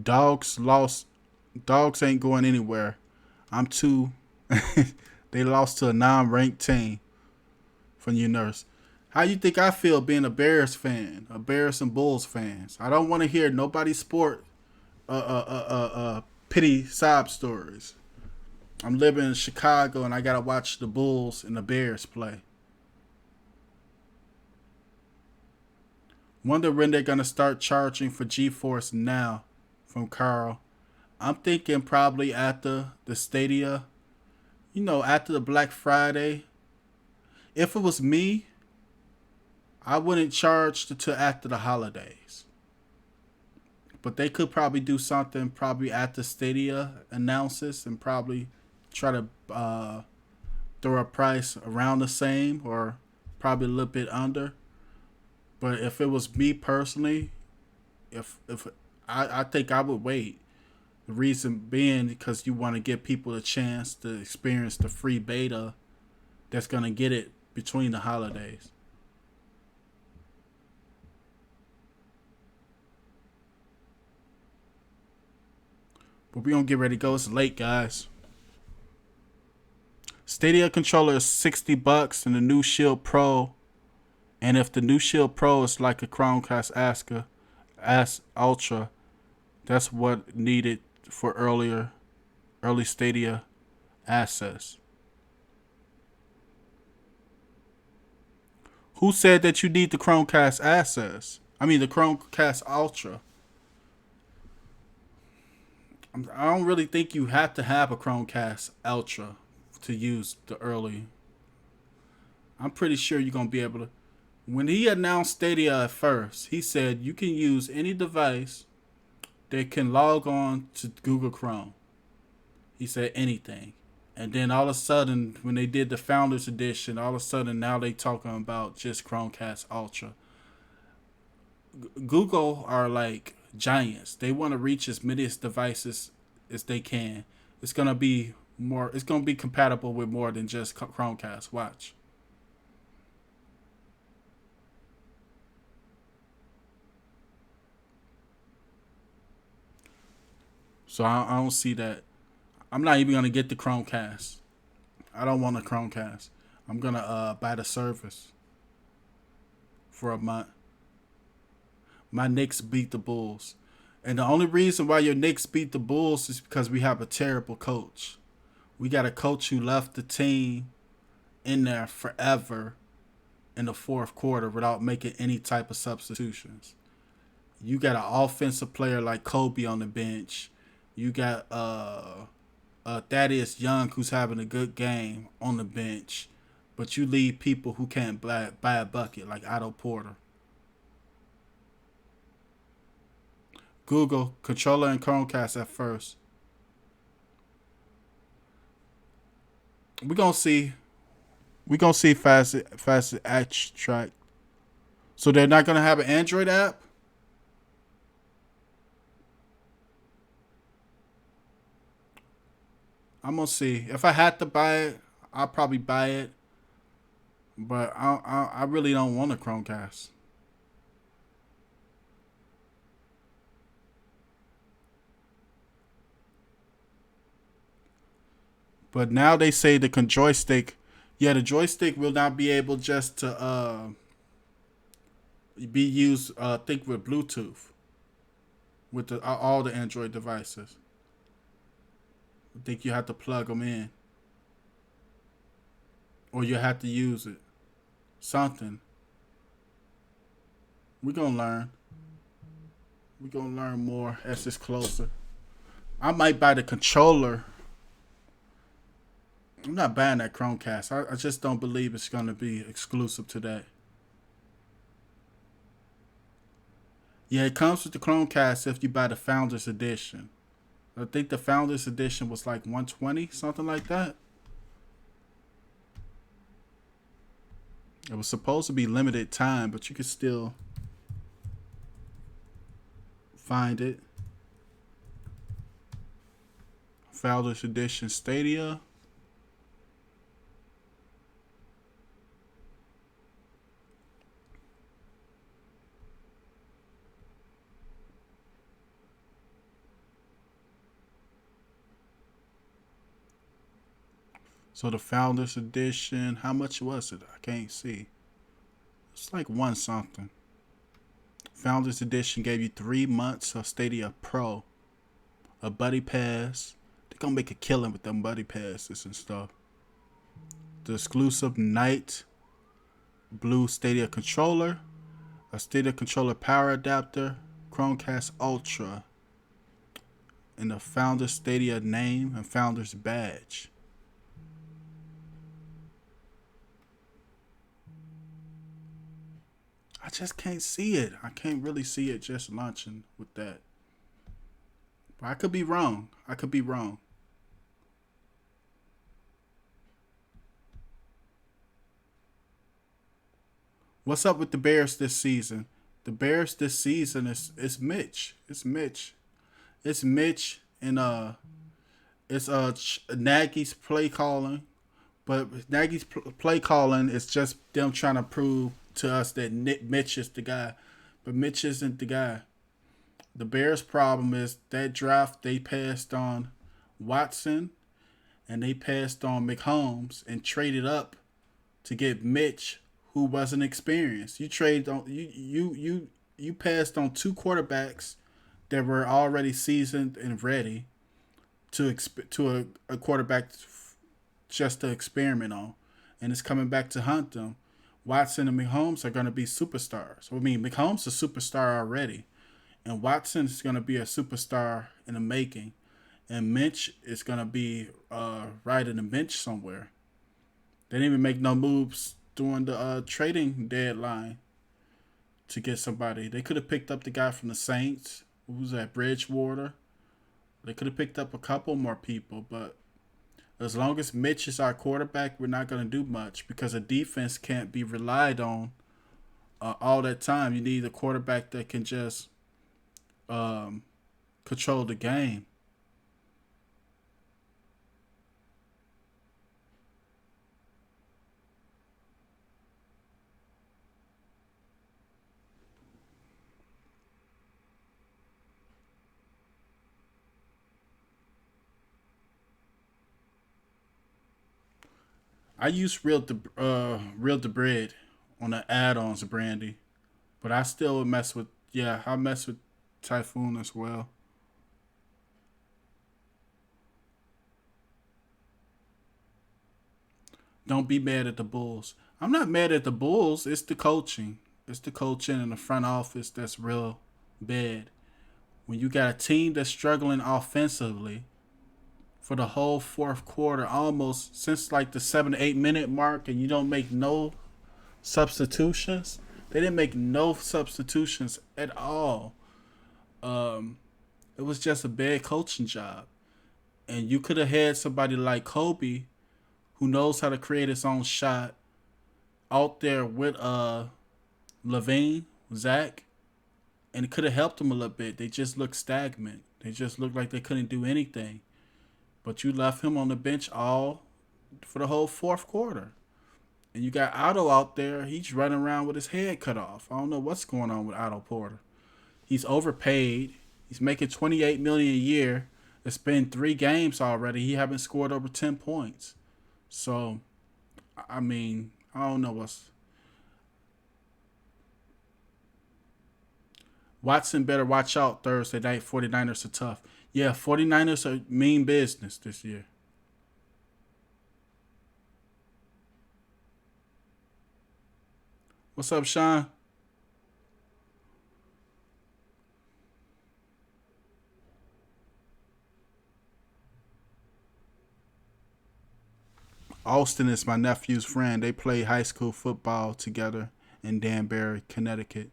Dogs lost. Dogs ain't going anywhere. I'm too. They lost to a non-ranked team from your nurse. How you think I feel being a Bears fan, a Bears and Bulls fans? I don't want to hear nobody sport pity sob stories. I'm living in Chicago and I gotta watch the Bulls and the Bears play. Wonder when they're gonna start charging for GeForce Now, from Carl. I'm thinking probably after the Stadia, after the Black Friday. If it was me, I wouldn't charge to after the holidays. But they could probably do something probably after Stadia announces and probably try to throw a price around the same or probably a little bit under. But if it was me personally, if I think I would wait. The reason being because you want to give people a chance to experience the free beta that's going to get it between the holidays. But we're going to get ready to go. It's late, guys. Stadia controller is $60 and the new Shield Pro. And if the new Shield Pro is like a Chromecast Ultra, that's what needed for early Stadia access. Who said that you need the Chromecast access? I mean the Chromecast Ultra. I don't really think you have to have a Chromecast Ultra to use the early. I'm pretty sure you're going to be able to. When he announced Stadia at first, he said you can use any device they can log on to Google Chrome. He said anything. And then all of a sudden, when they did the Founders Edition, all of a sudden now they talking about just Chromecast Ultra. Google are like giants. They want to reach as many devices as they can. It's gonna be more. It's gonna be compatible with more than just Chromecast. Watch. So I don't see that. I'm not even gonna get the Chromecast. I don't want a Chromecast. I'm gonna buy the service for a month. My Knicks beat the Bulls. And the only reason why your Knicks beat the Bulls is because we have a terrible coach. We got a coach who left the team in there forever in the fourth quarter without making any type of substitutions. You got an offensive player like Kobe on the bench. You got Thaddeus Young who's having a good game on the bench, but you leave people who can't buy a bucket like Otto Porter. Google controller and Chromecast at first. We gonna see. We gonna see fast extract. So they're not gonna have an Android app. I'm gonna see. If I had to buy it, I'll probably buy it. But I really don't want a Chromecast. But now they say the joystick, yeah, the joystick will not be able just to be used. I think with Bluetooth with all the Android devices. I think you have to plug them in, or you have to use it. Something. We're gonna learn. We're gonna learn more as it's closer. I might buy the controller. I'm not buying that Chromecast. I just don't believe it's gonna be exclusive to that. Yeah, it comes with the Chromecast if you buy the Founders Edition. I think the Founders Edition was like 120, something like that. It was supposed to be limited time, but you could still find it. Founders Edition Stadia. So the Founders Edition, how much was it? I can't see. It's like one something. Founders Edition gave you 3 months of Stadia Pro, a Buddy Pass. They're gonna make a killing with them Buddy Passes and stuff. The exclusive Night Blue Stadia controller, a Stadia controller power adapter, Chromecast Ultra, and the Founders Stadia name and Founders badge. I just can't see it. I can't really see it just launching with that. But I could be wrong. I could be wrong. What's up with the Bears this season? The Bears this season is Mitch. It's Mitch. It's Mitch and it's Nagy's play calling. But Nagy's play calling is just them trying to prove to us that Mitch is the guy. But Mitch isn't the guy. The Bears' problem is that draft they passed on Watson and they passed on McHolmes and traded up to get Mitch, who wasn't experienced. You traded on you passed on two quarterbacks that were already seasoned and ready to a quarterback just to experiment on, and it's coming back to hunt them. Watson and McHolmes are going to be superstars. I mean, McHolmes is a superstar already, and Watson is going to be a superstar in the making, and Mitch is going to be riding the bench somewhere. They didn't even make no moves during the trading deadline to get somebody. They could have picked up the guy from the Saints, Who's that? Bridgewater. They could have picked up a couple more people, but as long as Mitch is our quarterback, we're not going to do much because a defense can't be relied on all that time. You need a quarterback that can just um, control the game. I use real to bread on the add-ons, Brandy, but I still would mess with I mess with Typhoon as well. Don't be mad at the Bulls. I'm not mad at the Bulls. It's the coaching. It's the coaching in the front office that's real bad. When you got a team that's struggling offensively for the whole fourth quarter, almost since like the 7 to 8 minute mark, and you don't make no substitutions. They didn't make no substitutions at all. Um, it was just a bad coaching job. And you could have had somebody like Kobe who knows how to create his own shot out there with Levine, Zach, and it could have helped them a little bit. They just looked stagnant. They just looked like they couldn't do anything. But you left him on the bench all for the whole fourth quarter. And you got Otto out there. He's running around with his head cut off. I don't know what's going on with Otto Porter. He's overpaid. He's making 28 million a year. It's been 3 games already. He haven't scored over 10 points. So, I mean, I don't know what's. Watson better watch out Thursday night. 49ers are tough. Yeah, 49ers are mean business this year. What's up, Sean? Austin is my nephew's friend. They play high school football together in Danbury, Connecticut.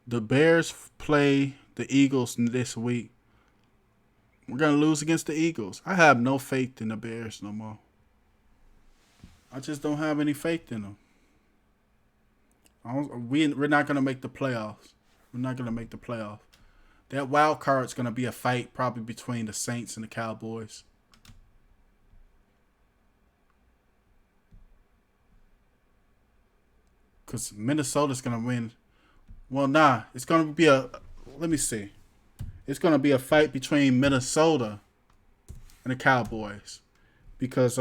The Bears play the Eagles this week. We're gonna lose against the Eagles. I have no faith in the Bears no more. I just don't have any faith in them. We're not gonna make the playoffs. We're not gonna make the playoff. That wild card's gonna be a fight probably between the Saints and the Cowboys. Cause Minnesota's gonna win. Well, nah, it's gonna be a. Let me see. It's gonna be a fight between Minnesota and the Cowboys because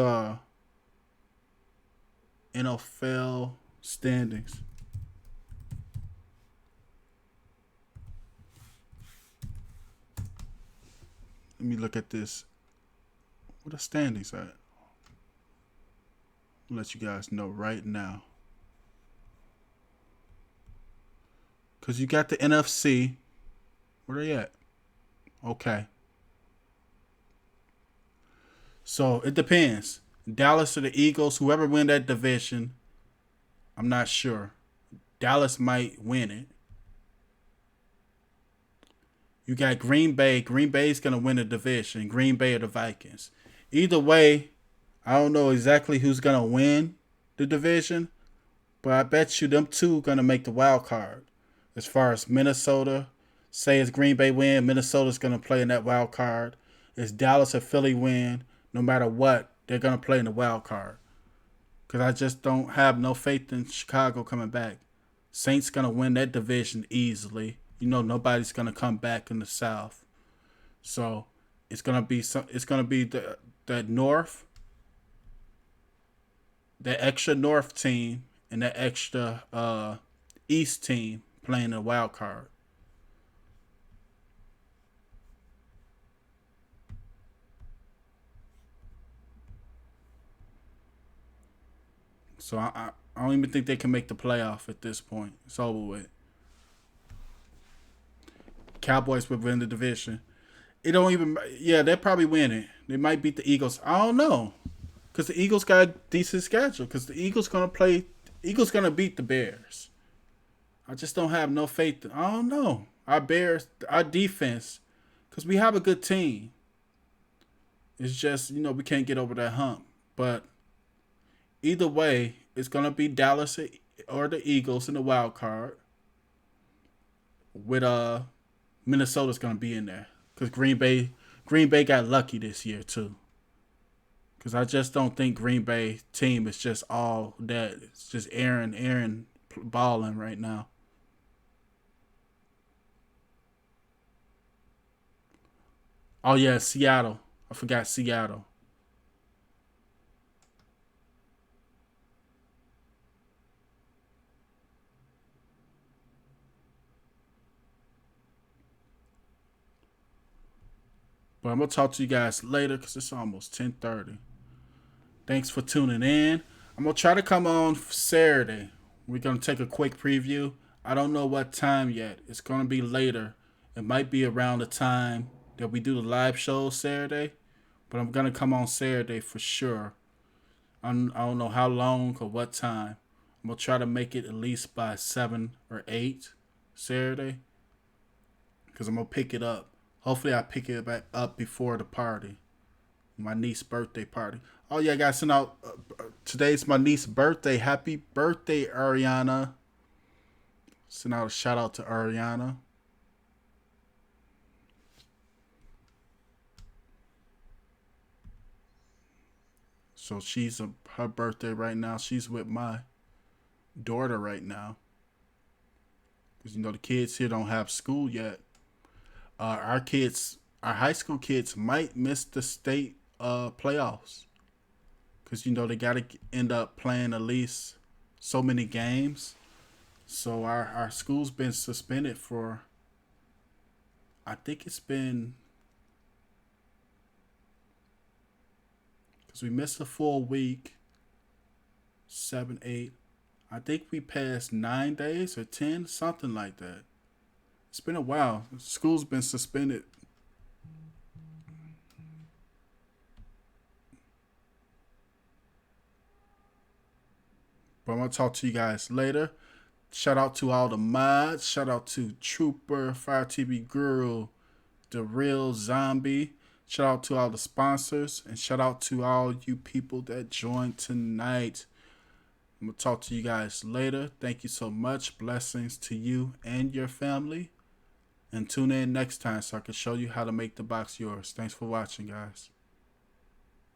NFL standings. Let me look at this. What the standings at? I'll let you guys know right now. Cause you got the NFC. Where they at? Okay. So it depends. Dallas or the Eagles, whoever win that division, I'm not sure. Dallas might win it. You got Green Bay. Green Bay's gonna win the division. Green Bay or the Vikings. Either way, I don't know exactly who's gonna win the division, but I bet you them two gonna make the wild card. As far as Minnesota, say it's Green Bay win, Minnesota's gonna play in that wild card. It's Dallas or Philly win, no matter what, they're gonna play in the wild card. Cause I just don't have no faith in Chicago coming back. Saints gonna win that division easily. You know nobody's gonna come back in the South. So it's gonna be the North, that extra North team and that extra East team playing the wild card. So I don't even think they can make the playoff at this point. It's over with. Cowboys would win the division. It don't even. Yeah, they're probably winning. They might beat the Eagles. I don't know, because the Eagles got a decent schedule. Because the Eagles gonna play. Eagles gonna beat the Bears. I just don't have no faith. I don't know. Our Bears, our defense, because we have a good team. It's just we can't get over that hump. But either way, it's gonna be Dallas or the Eagles in the wild card. With Minnesota's gonna be in there because Green Bay got lucky this year too. Because I just don't think Green Bay team is just all that. It's just Aaron balling right now. Oh yeah, Seattle. I forgot Seattle. But I'm gonna talk to you guys later because it's almost 10:30. Thanks for tuning in. I'm gonna try to come on Saturday. We're gonna take a quick preview. I don't know what time yet. It's gonna be later. It might be around the time that we do the live show Saturday. But I'm gonna come on Saturday for sure. I don't know how long or what time. I'm gonna try to make it at least by 7 or 8 Saturday, because I'm gonna pick it up. Hopefully, I pick it back up before the party, my niece's birthday party. Oh yeah, guys, send out. Today's my niece's birthday. Happy birthday, Ariana! Send out a shout out to Ariana. So her birthday right now. She's with my daughter right now, because the kids here don't have school yet. Our high school kids might miss the state playoffs, because they got to end up playing at least so many games. So our school's been suspended for, I think it's been, because we missed a full week, 7, 8. I think we passed 9 days or 10, something like that. It's been a while. School's been suspended. But I'm gonna talk to you guys later. Shout out to all the mods. Shout out to Trooper, Fire TV Girl, The Real Zombie. Shout out to all the sponsors. And shout out to all you people that joined tonight. I'm going to talk to you guys later. Thank you so much. Blessings to you and your family. And tune in next time so I can show you how to make the box yours. Thanks for watching, guys.